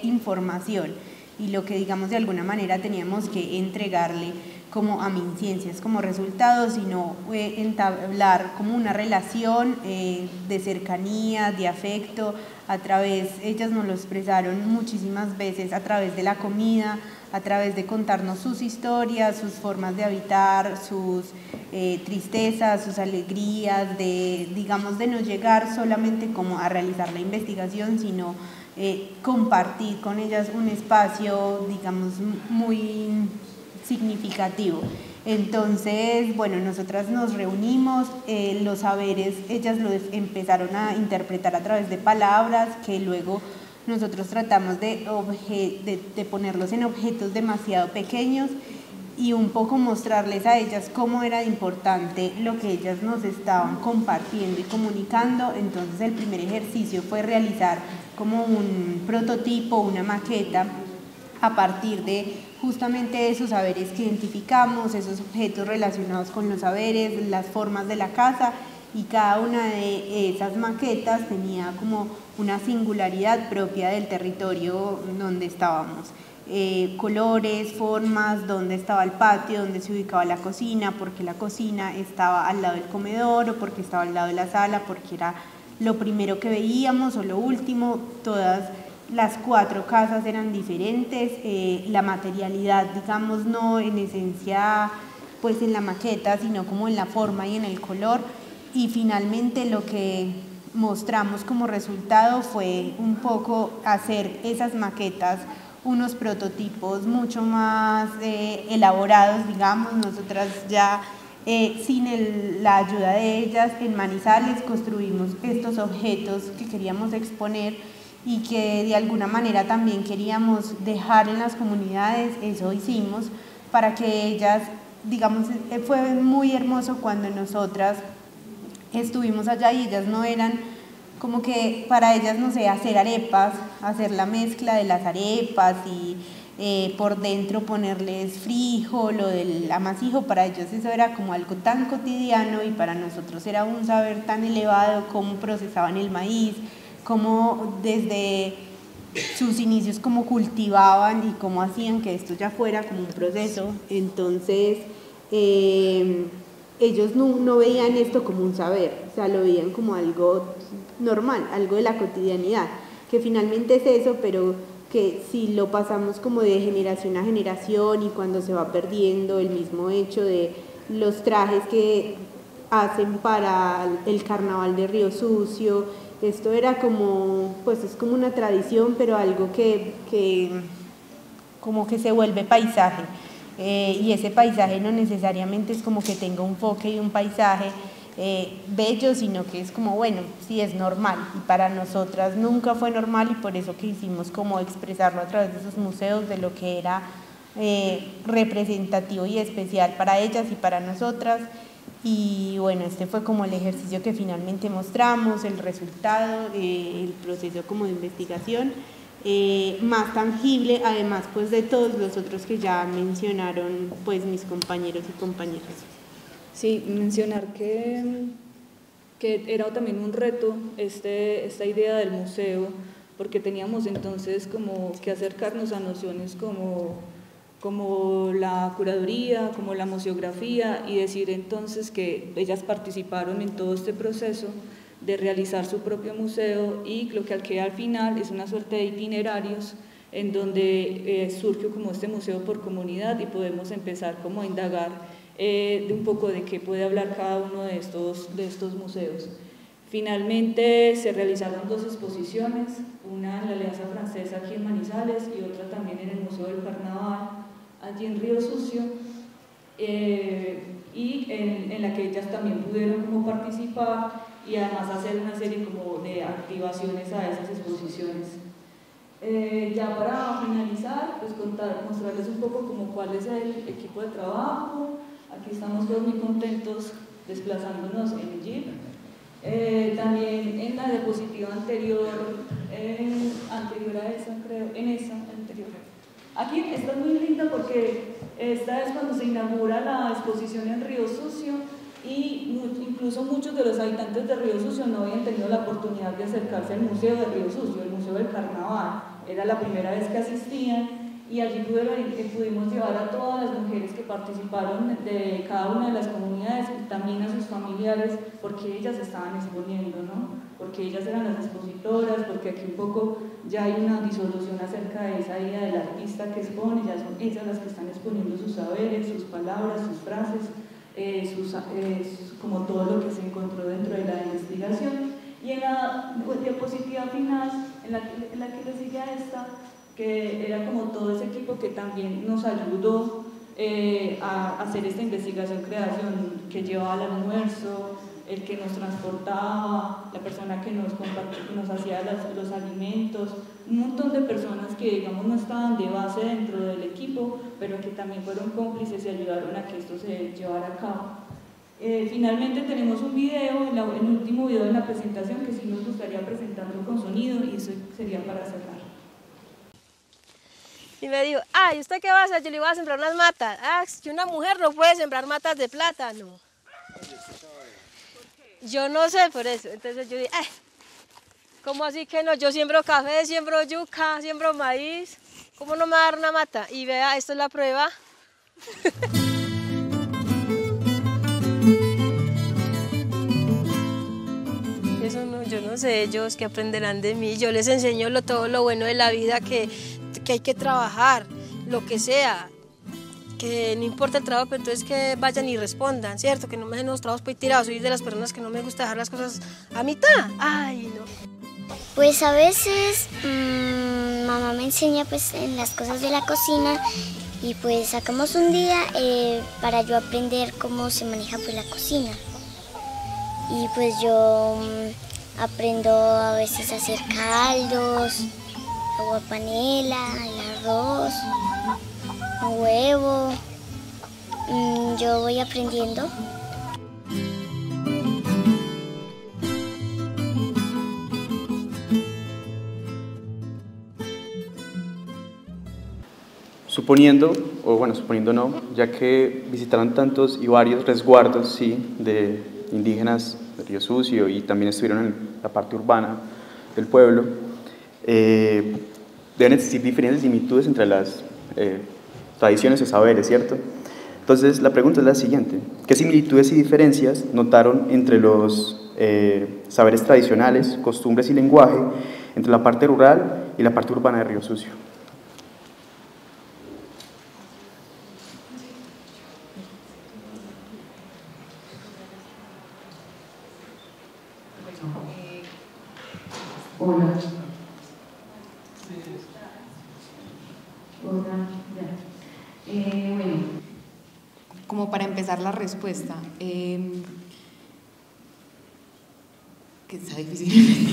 información y lo que, digamos, de alguna manera teníamos que entregarle como a MinCiencias como resultado, sino entablar como una relación de cercanía, de afecto, a través, ellas nos lo expresaron muchísimas veces, a través de la comida, a través de contarnos sus historias, sus formas de habitar, sus tristezas, sus alegrías, digamos, de no llegar solamente como a realizar la investigación, sino compartir con ellas un espacio, digamos, muy significativo. Entonces, bueno, nosotras nos reunimos, los saberes, ellas los empezaron a interpretar a través de palabras que luego nosotros tratamos de ponerlos en objetos demasiado pequeños y un poco mostrarles a ellas cómo era importante lo que ellas nos estaban compartiendo y comunicando. Entonces el primer ejercicio fue realizar como un prototipo, una maqueta, a partir de justamente esos saberes que identificamos, esos objetos relacionados con los saberes, las formas de la casa, y cada una de esas maquetas tenía como una singularidad propia del territorio donde estábamos. Colores, formas, dónde estaba el patio, dónde se ubicaba la cocina, porque la cocina estaba al lado del comedor o porque estaba al lado de la sala, porque era lo primero que veíamos o lo último. Todas las 4 casas eran diferentes, la materialidad, digamos, no en esencia pues en la maqueta, sino como en la forma y en el color. Y finalmente lo que mostramos como resultado fue un poco hacer esas maquetas, unos prototipos mucho más elaborados, digamos. Nosotras ya sin la ayuda de ellas en Manizales construimos estos objetos que queríamos exponer y que de alguna manera también queríamos dejar en las comunidades. Eso hicimos para que ellas, digamos, fue muy hermoso cuando nosotras estuvimos allá y ellas no eran como que para ellas, no sé, hacer arepas, hacer la mezcla de las arepas y por dentro ponerles frijol o del amasijo, para ellos eso era como algo tan cotidiano y para nosotros era un saber tan elevado, cómo procesaban el maíz, cómo desde sus inicios cómo cultivaban y cómo hacían que esto ya fuera como un proceso. Entonces ellos no veían esto como un saber, o sea, lo veían como algo normal, algo de la cotidianidad, que finalmente es eso, pero que si lo pasamos como de generación a generación y cuando se va perdiendo el mismo hecho de los trajes que hacen para el carnaval de Río Sucio, esto era como, pues es como una tradición, pero algo que como que se vuelve paisaje. Y ese paisaje no necesariamente es como que tenga un foque y un paisaje bello, sino que es como, bueno, sí es normal, y para nosotras nunca fue normal, y por eso quisimos como expresarlo a través de esos museos, de lo que era representativo y especial para ellas y para nosotras. Y bueno, este fue como el ejercicio que finalmente mostramos, el resultado, el proceso como de investigación, más tangible, además pues de todos los otros que ya mencionaron pues mis compañeros y compañeras. Sí, mencionar que era también un reto esta idea del museo, porque teníamos entonces como que acercarnos a nociones como la curaduría, como la museografía, y decir entonces que ellas participaron en todo este proceso de realizar su propio museo, y lo que queda al final es una suerte de itinerarios en donde surgió como este museo por comunidad, y podemos empezar como a indagar de un poco de qué puede hablar cada uno de estos museos. Finalmente se realizaron 2 exposiciones, una en la Alianza Francesa aquí en Manizales y otra también en el Museo del Carnaval, allí en Río Sucio, y en la que ellas también pudieron como participar y además hacer una serie como de activaciones a esas exposiciones. Ya para finalizar, pues mostrarles un poco como cuál es el equipo de trabajo. Aquí estamos todos muy contentos desplazándonos en el Jeep. También en la diapositiva anterior a esa, creo, en esa anterior. Aquí está muy linda porque esta es cuando se inaugura la exposición en Río Sucio, y incluso muchos de los habitantes de Río Sucio no habían tenido la oportunidad de acercarse al Museo de Río Sucio, el Museo del Carnaval. Era la primera vez que asistían, y allí pudimos llevar a todas las mujeres que participaron de cada una de las comunidades, y también a sus familiares, porque ellas estaban exponiendo, ¿no? Porque ellas eran las expositoras, porque aquí un poco ya hay una disolución acerca de esa idea del artista que expone, ya son ellas las que están exponiendo sus saberes, sus palabras, sus frases, como todo lo que se encontró dentro de la investigación. Y en la diapositiva final, en la que le sigue a esta, que era como todo ese equipo que también nos ayudó a hacer esta investigación-creación, que llevaba al almuerzo, el que nos transportaba, la persona que nos hacía los alimentos, un montón de personas que digamos no estaban de base dentro del equipo, pero que también fueron cómplices y ayudaron a que esto se llevara a cabo. Finalmente tenemos un video, el último video de la presentación, que sí nos gustaría presentarlo con sonido, y eso sería para cerrar. Y me dijo, ¿y usted qué va a hacer? Yo le iba a sembrar unas matas. Que una mujer no puede sembrar matas de plátano. Yo no sé por eso. Entonces yo dije, ¿cómo así que no? Yo siembro café, siembro yuca, siembro maíz. ¿Cómo no me va a dar una mata? Y vea, esto es la prueba. Eso no, yo no sé, ellos que aprenderán de mí. Yo les enseño todo lo bueno de la vida, que hay que trabajar, lo que sea, que no importa el trabajo, pero entonces que vayan y respondan, ¿cierto? Que no me dejen los trabajos por ahí tirados. Soy de las personas que no me gusta dejar las cosas a mitad. Ay, no. Pues a veces mamá me enseña pues en las cosas de la cocina, y pues sacamos un día para yo aprender cómo se maneja pues la cocina. Y pues yo aprendo a veces a hacer caldos, agua panela, el arroz, un huevo. Yo voy aprendiendo. Suponiendo, o bueno, suponiendo no, ya que visitaron tantos y varios resguardos, sí, de indígenas de Río Sucio, y también estuvieron en la parte urbana del pueblo, deben existir diferentes similitudes entre las tradiciones o saberes, ¿cierto? Entonces, la pregunta es la siguiente: ¿qué similitudes y diferencias notaron entre los saberes tradicionales, costumbres y lenguaje, entre la parte rural y la parte urbana de Río Sucio? Hola. Hola, ya. Bueno, como para empezar la respuesta, que está difícil.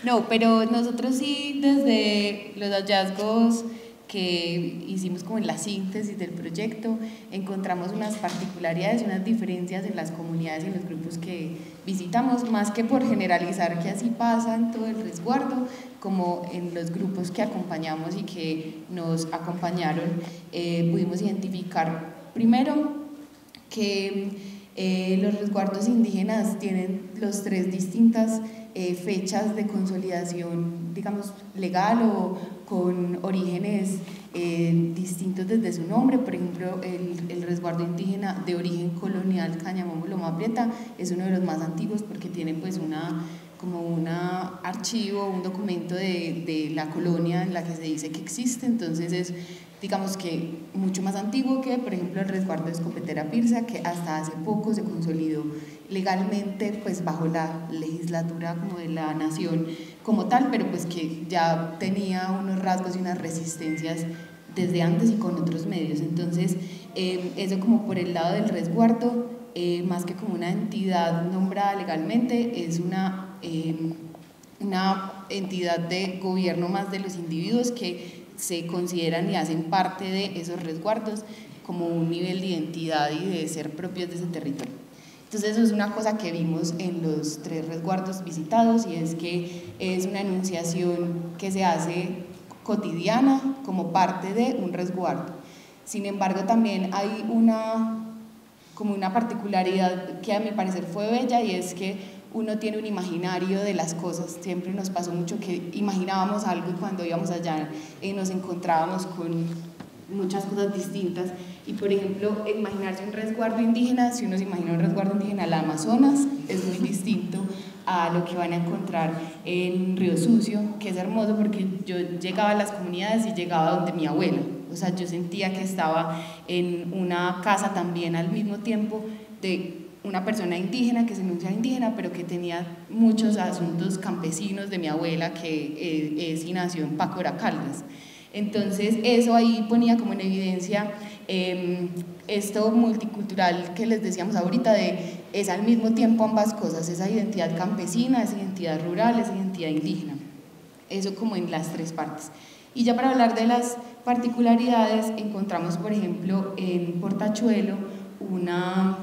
No, pero nosotros sí, desde los hallazgos que hicimos como en la síntesis del proyecto, encontramos unas particularidades y unas diferencias en las comunidades y en los grupos que visitamos, más que por generalizar que así pasa en todo el resguardo, como en los grupos que acompañamos y que nos acompañaron, pudimos identificar primero que los resguardos indígenas tienen los 3 distintas fechas de consolidación, digamos, legal o con orígenes distintos desde su nombre. Por ejemplo, el resguardo indígena de origen colonial Cañamombo Loma Prieta es uno de los más antiguos porque tiene pues como un archivo, un documento de la colonia en la que se dice que existe, entonces es, digamos que mucho más antiguo que, por ejemplo, el resguardo de Escopetera Pirsa, que hasta hace poco se consolidó legalmente pues bajo la legislatura como de la nación como tal, pero pues que ya tenía unos rasgos y unas resistencias desde antes y con otros medios. Entonces eso como por el lado del resguardo, más que como una entidad nombrada legalmente, es una entidad de gobierno más de los individuos que se consideran y hacen parte de esos resguardos como un nivel de identidad y de ser propios de ese territorio. Entonces eso es una cosa que vimos en los 3 resguardos visitados, y es que es una enunciación que se hace cotidiana como parte de un resguardo. Sin embargo, también hay como una particularidad que a mi parecer fue bella, y es que uno tiene un imaginario de las cosas. Siempre nos pasó mucho que imaginábamos algo y cuando íbamos allá nos encontrábamos con muchas cosas distintas. Y por ejemplo, imaginarse un resguardo indígena, si uno se imagina un resguardo indígena al Amazonas, es muy distinto a lo que van a encontrar en Río Sucio, que es hermoso porque yo llegaba a las comunidades y llegaba donde mi abuela, o sea, yo sentía que estaba en una casa también al mismo tiempo de una persona indígena que se enuncia indígena, pero que tenía muchos asuntos campesinos de mi abuela, que es y nació en Pácora, Caldas. Entonces eso ahí ponía como en evidencia esto multicultural que les decíamos ahorita, es al mismo tiempo ambas cosas, esa identidad campesina, esa identidad rural, esa identidad indígena, eso como en las 3 partes. Y ya para hablar de las particularidades, encontramos por ejemplo en Portachuelo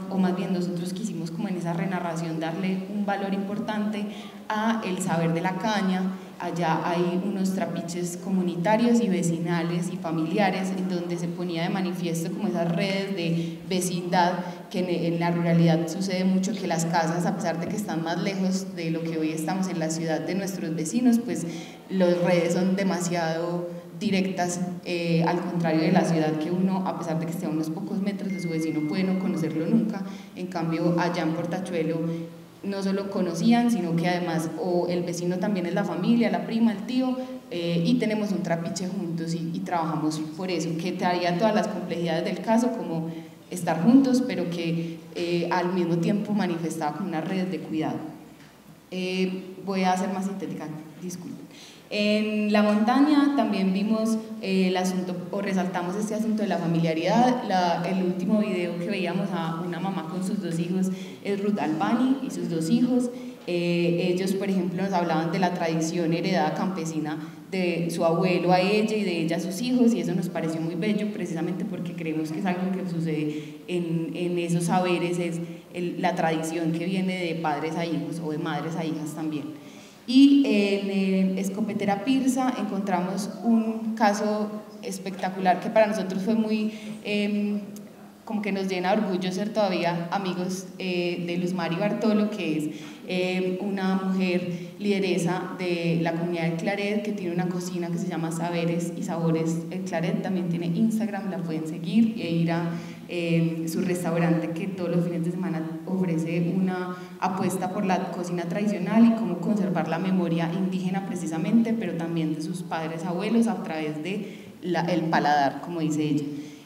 o más bien nosotros quisimos como en esa renarración darle un valor importante a el saber de la caña. Allá hay unos trapiches comunitarios y vecinales y familiares en donde se ponía de manifiesto como esas redes de vecindad, que en la ruralidad sucede mucho que las casas, a pesar de que están más lejos de lo que hoy estamos en la ciudad de nuestros vecinos, pues las redes son demasiado directas, al contrario de la ciudad, que uno, a pesar de que esté a unos pocos metros de su vecino, puede no conocerlo nunca. En cambio, allá en Portachuelo no solo conocían, sino que además o el vecino también es la familia, la prima, el tío, y tenemos un trapiche juntos y trabajamos por eso, que traía todas las complejidades del caso, como estar juntos, pero que al mismo tiempo manifestaba como unas redes de cuidado. Voy a ser más sintética, disculpen. En la montaña también vimos el asunto, o resaltamos este asunto de la familiaridad. El último video que veíamos a una mamá con sus 2 hijos es Ruth Albani y sus 2 hijos. Ellos, por ejemplo, nos hablaban de la tradición heredada campesina de su abuelo a ella y de ella a sus hijos, y eso nos pareció muy bello precisamente porque creemos que es algo que sucede en esos saberes, es la tradición que viene de padres a hijos o de madres a hijas también. Y en Escopetera Pirsa encontramos un caso espectacular que para nosotros fue muy, como que nos llena de orgullo ser todavía amigos de Luz Mari Bartolo, que es una mujer lideresa de la comunidad del Claret, que tiene una cocina que se llama Saberes y Sabores El Claret. También tiene Instagram, la pueden seguir e ir a su restaurante, que todos los fines de semana ofrece una apuesta por la cocina tradicional y cómo conservar la memoria indígena precisamente, pero también de sus padres abuelos a través de el paladar, como dice ella.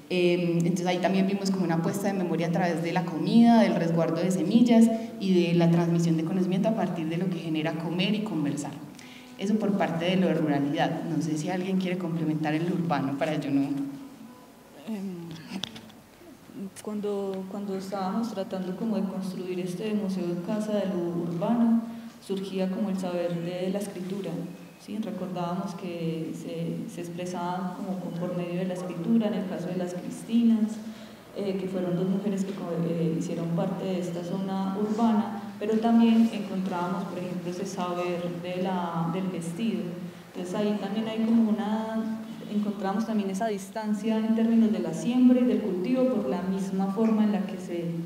Entonces ahí también vimos como una apuesta de memoria a través de la comida, del resguardo de semillas y de la transmisión de conocimiento a partir de lo que genera comer y conversar. Eso por parte de lo de ruralidad. No sé si alguien quiere complementar en lo urbano para yo no... Cuando estábamos tratando como de construir este museo en casa de lo urbano, surgía como el saber de la escritura, ¿sí? Recordábamos que se expresaban como por medio de la escritura, en el caso de las Cristinas, que fueron dos mujeres que hicieron parte de esta zona urbana, pero también encontrábamos, por ejemplo, ese saber del vestido. Entonces ahí también hay como encontramos también esa distancia en términos de la siembra y del cultivo por la misma forma en la que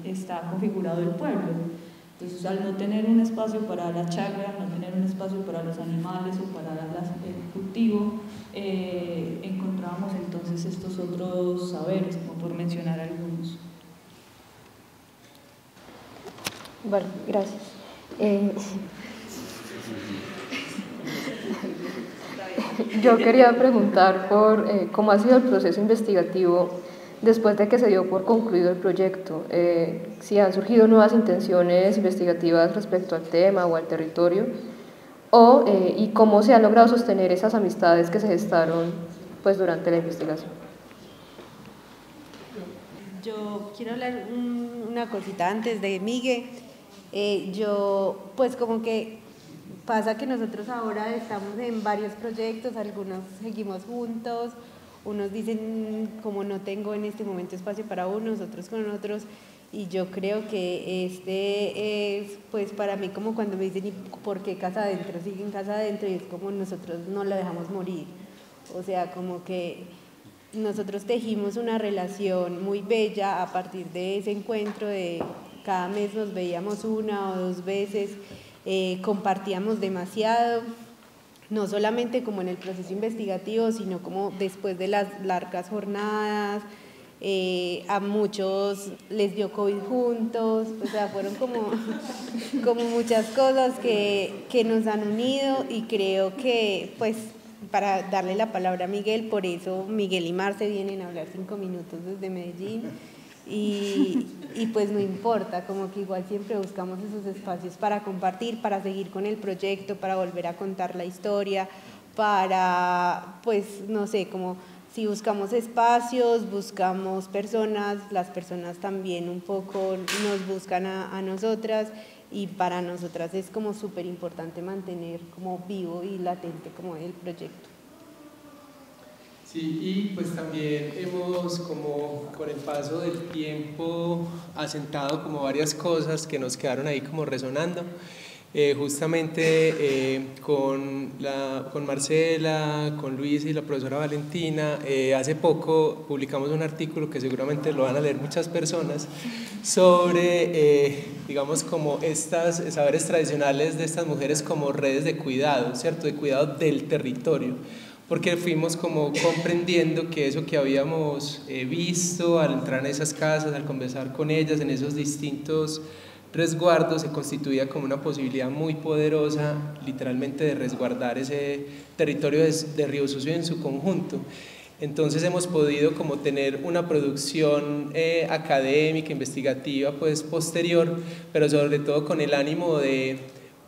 está configurado el pueblo. Entonces, al no tener un espacio para la chagra, no tener un espacio para los animales o para el cultivo, encontramos entonces estos otros saberes, como por mencionar algunos. Bueno, gracias. Yo quería preguntar por cómo ha sido el proceso investigativo después de que se dio por concluido el proyecto, si han surgido nuevas intenciones investigativas respecto al tema o al territorio, y cómo se han logrado sostener esas amistades que se gestaron pues, durante la investigación. Yo quiero hablar una cosita antes de Miguel. Yo, pues como que pasa que nosotros ahora estamos en varios proyectos, algunos seguimos juntos, unos dicen como no tengo en este momento espacio para unos, otros con otros, y yo creo que este es pues para mí como cuando me dicen ¿y por qué Casa Adentro? Siguen Casa Adentro, y es como nosotros no la dejamos morir, o sea como que nosotros tejimos una relación muy bella a partir de ese encuentro de cada mes nos veíamos una o dos veces, compartíamos demasiado, no solamente como en el proceso investigativo, sino como después de las largas jornadas, a muchos les dio COVID juntos, o sea, fueron como muchas cosas que nos han unido, y creo que, pues, para darle la palabra a Miguel, por eso Miguel y Marce vienen a hablar 5 minutos desde Medellín, y pues no importa, como que igual siempre buscamos esos espacios para compartir, para seguir con el proyecto, para volver a contar la historia, para, pues, no sé, como si buscamos espacios, buscamos personas, las personas también un poco nos buscan a nosotras, y para nosotras es como súper importante mantener como vivo y latente como el proyecto. Sí, y pues también hemos como con el paso del tiempo asentado como varias cosas que nos quedaron ahí como resonando. Justamente con Marcela, con Luis y la profesora Valentina, hace poco publicamos un artículo que seguramente lo van a leer muchas personas sobre, digamos, como estos saberes tradicionales de estas mujeres como redes de cuidado, ¿cierto? De cuidado del territorio, porque fuimos como comprendiendo que eso que habíamos visto al entrar en esas casas, al conversar con ellas en esos distintos resguardo, se constituía como una posibilidad muy poderosa literalmente de resguardar ese territorio de Río Sucio en su conjunto. Entonces hemos podido como tener una producción académica, investigativa pues posterior, pero sobre todo con el ánimo de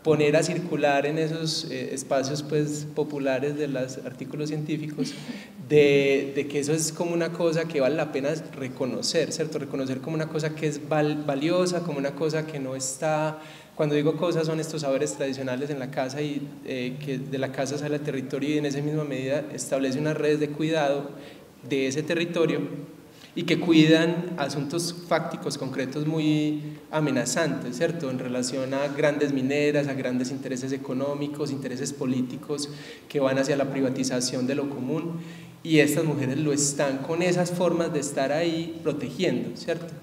poner a circular en esos espacios pues populares de los artículos científicos de que eso es como una cosa que vale la pena reconocer, ¿cierto? Reconocer como una cosa que es valiosa, como una cosa que no está, cuando digo cosas son estos saberes tradicionales en la casa, y que de la casa sale al territorio, y en esa misma medida establece unas redes de cuidado de ese territorio y que cuidan asuntos fácticos concretos muy amenazantes, ¿cierto? En relación a grandes mineras, a grandes intereses económicos, intereses políticos que van hacia la privatización de lo común, y estas mujeres lo están con esas formas de estar ahí protegiendo, ¿cierto?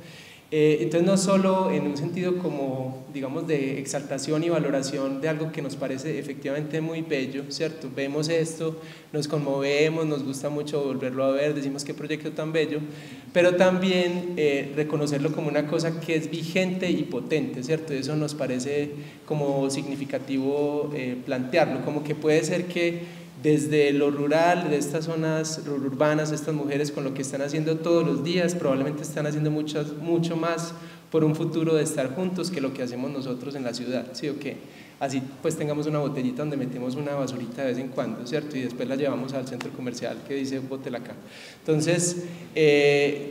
Entonces no solo en un sentido como, digamos, de exaltación y valoración de algo que nos parece efectivamente muy bello, ¿cierto? Vemos esto, nos conmovemos, nos gusta mucho volverlo a ver, decimos qué proyecto tan bello, pero también reconocerlo como una cosa que es vigente y potente, ¿cierto? Eso nos parece como significativo plantearlo, como que puede ser que desde lo rural, de estas zonas rururbanas, estas mujeres con lo que están haciendo todos los días, probablemente están haciendo mucho más por un futuro de estar juntos que lo que hacemos nosotros en la ciudad, ¿sí o qué? Así pues tengamos una botellita donde metemos una basurita de vez en cuando, ¿cierto? Y después la llevamos al centro comercial que dice bótela acá. Entonces,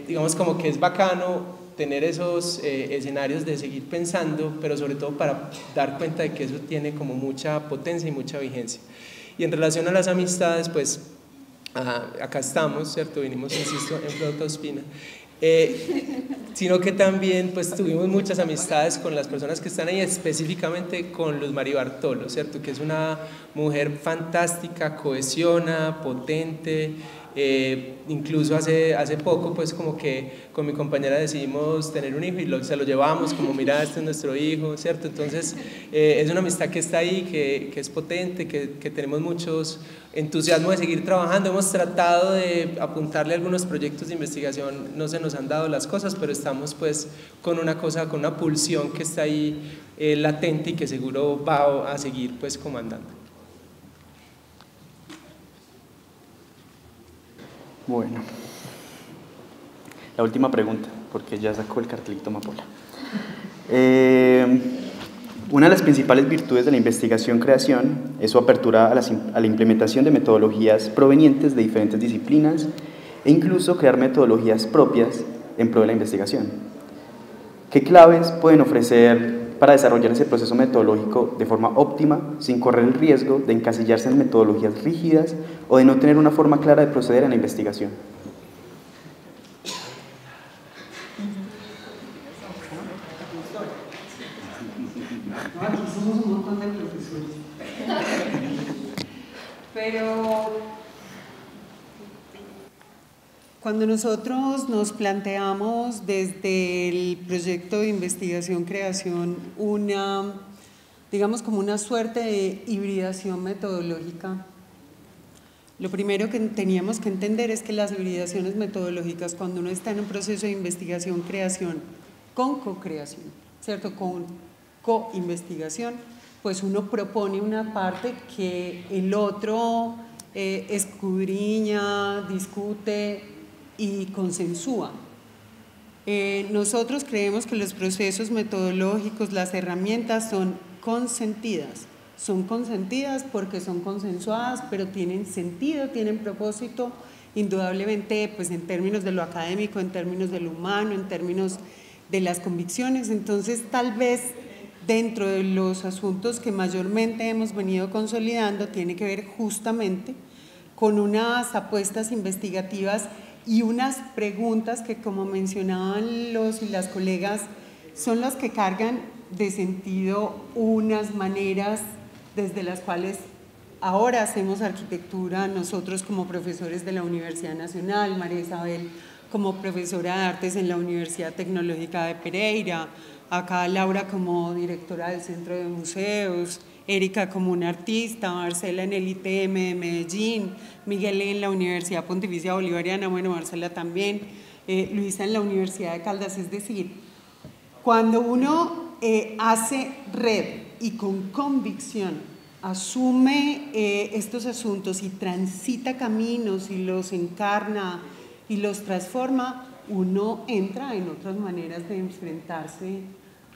digamos como que es bacano tener esos escenarios de seguir pensando, pero sobre todo para dar cuenta de que eso tiene como mucha potencia y mucha vigencia. Y en relación a las amistades, pues acá estamos, ¿cierto? Vinimos, insisto, en Flota Ospina. Sino que también pues tuvimos muchas amistades con las personas que están ahí, específicamente con Luz Mari Bartolo, ¿cierto? Que es una mujer fantástica, cohesiona, potente. Incluso hace poco pues como que con mi compañera decidimos tener un hijo y se lo llevamos como mira, este es nuestro hijo, ¿cierto? Entonces es una amistad que está ahí, que es potente, que tenemos muchos entusiasmo de seguir trabajando. Hemos tratado de apuntarle a algunos proyectos de investigación, no se nos han dado las cosas, pero estamos pues con una pulsión que está ahí latente y que seguro va a seguir pues comandando. Bueno, la última pregunta, porque ya sacó el cartelito Amapola. Una de las principales virtudes de la investigación-creación es su apertura a la implementación de metodologías provenientes de diferentes disciplinas e incluso crear metodologías propias en pro de la investigación. ¿Qué claves pueden ofrecer para desarrollar ese proceso metodológico de forma óptima, sin correr el riesgo de encasillarse en metodologías rígidas o de no tener una forma clara de proceder en la investigación? Aquí somos un montón de profesores. Pero cuando nosotros nos planteamos desde el proyecto de investigación-creación digamos como una suerte de hibridación metodológica, lo primero que teníamos que entender es que las hibridaciones metodológicas, cuando uno está en un proceso de investigación-creación con co-creación, ¿cierto? Con co-investigación, pues uno propone una parte que el otro escudriña, discute y consensúa. Nosotros creemos que los procesos metodológicos, las herramientas son consentidas porque son consensuadas, pero tienen sentido, tienen propósito, indudablemente pues en términos de lo académico, en términos de lo humano, en términos de las convicciones. Entonces tal vez dentro de los asuntos que mayormente hemos venido consolidando tiene que ver justamente con unas apuestas investigativas y unas preguntas que, como mencionaban los y las colegas, son las que cargan de sentido unas maneras desde las cuales ahora hacemos arquitectura nosotros como profesores de la Universidad Nacional, María Isabel como profesora de artes en la Universidad Tecnológica de Pereira, acá Laura como directora del Centro de Museos, Erika como una artista, Marcela en el ITM de Medellín, Miguel en la Universidad Pontificia Bolivariana, bueno, Marcela también, Luisa en la Universidad de Caldas. Es decir, cuando uno hace red y con convicción asume estos asuntos y transita caminos y los encarna y los transforma, uno entra en otras maneras de enfrentarse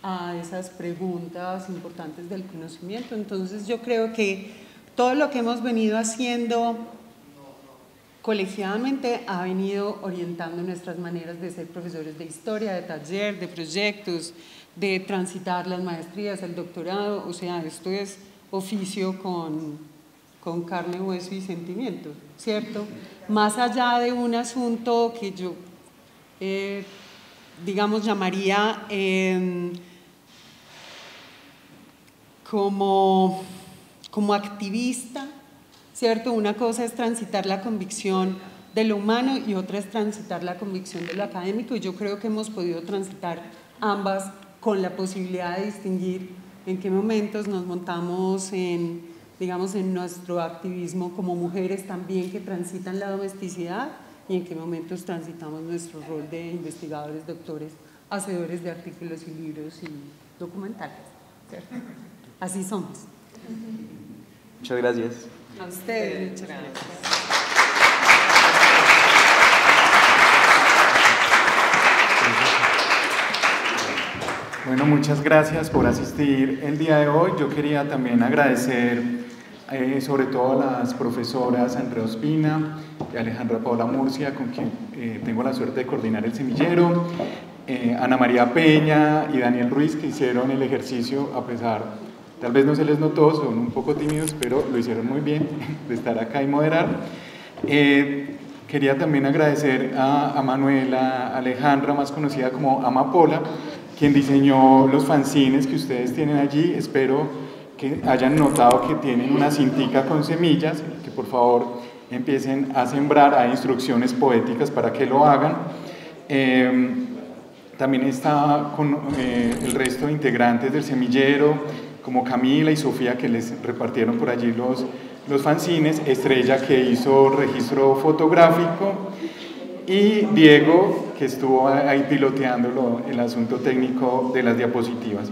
a esas preguntas importantes del conocimiento. Entonces yo creo que todo lo que hemos venido haciendo colegiadamente ha venido orientando nuestras maneras de ser profesores de historia, de taller, de proyectos, de transitar las maestrías, el doctorado. O sea, esto es oficio con carne, hueso y sentimiento, ¿cierto? Más allá de un asunto que yo, digamos, llamaría como activista, ¿cierto? Una cosa es transitar la convicción de lo humano y otra es transitar la convicción de lo académico, y yo creo que hemos podido transitar ambas con la posibilidad de distinguir en qué momentos nos montamos digamos, en nuestro activismo como mujeres también que transitan la domesticidad, y en qué momentos transitamos nuestro rol de investigadores, doctores, hacedores de artículos y libros y documentales, ¿cierto? Así somos. Muchas gracias. A ustedes, muchas gracias. Bueno, muchas gracias por asistir el día de hoy. Yo quería también agradecer sobre todo a las profesoras Andrea Ospina y Alejandra Paola Murcia, con quien tengo la suerte de coordinar el semillero, Ana María Peña y Daniel Ruiz, que hicieron el ejercicio a pesar, tal vez no se les notó, son un poco tímidos, pero lo hicieron muy bien de estar acá y moderar. Quería también agradecer a Manuela Alejandra, más conocida como Amapola, quien diseñó los fanzines que ustedes tienen allí. Espero que hayan notado que tienen una cintica con semillas, que por favor empiecen a sembrar. Hay instrucciones poéticas para que lo hagan. También está con el resto de integrantes del semillero, como Camila y Sofía, que les repartieron por allí los fanzines, Estrella, que hizo registro fotográfico, y Diego, que estuvo ahí piloteando el asunto técnico de las diapositivas.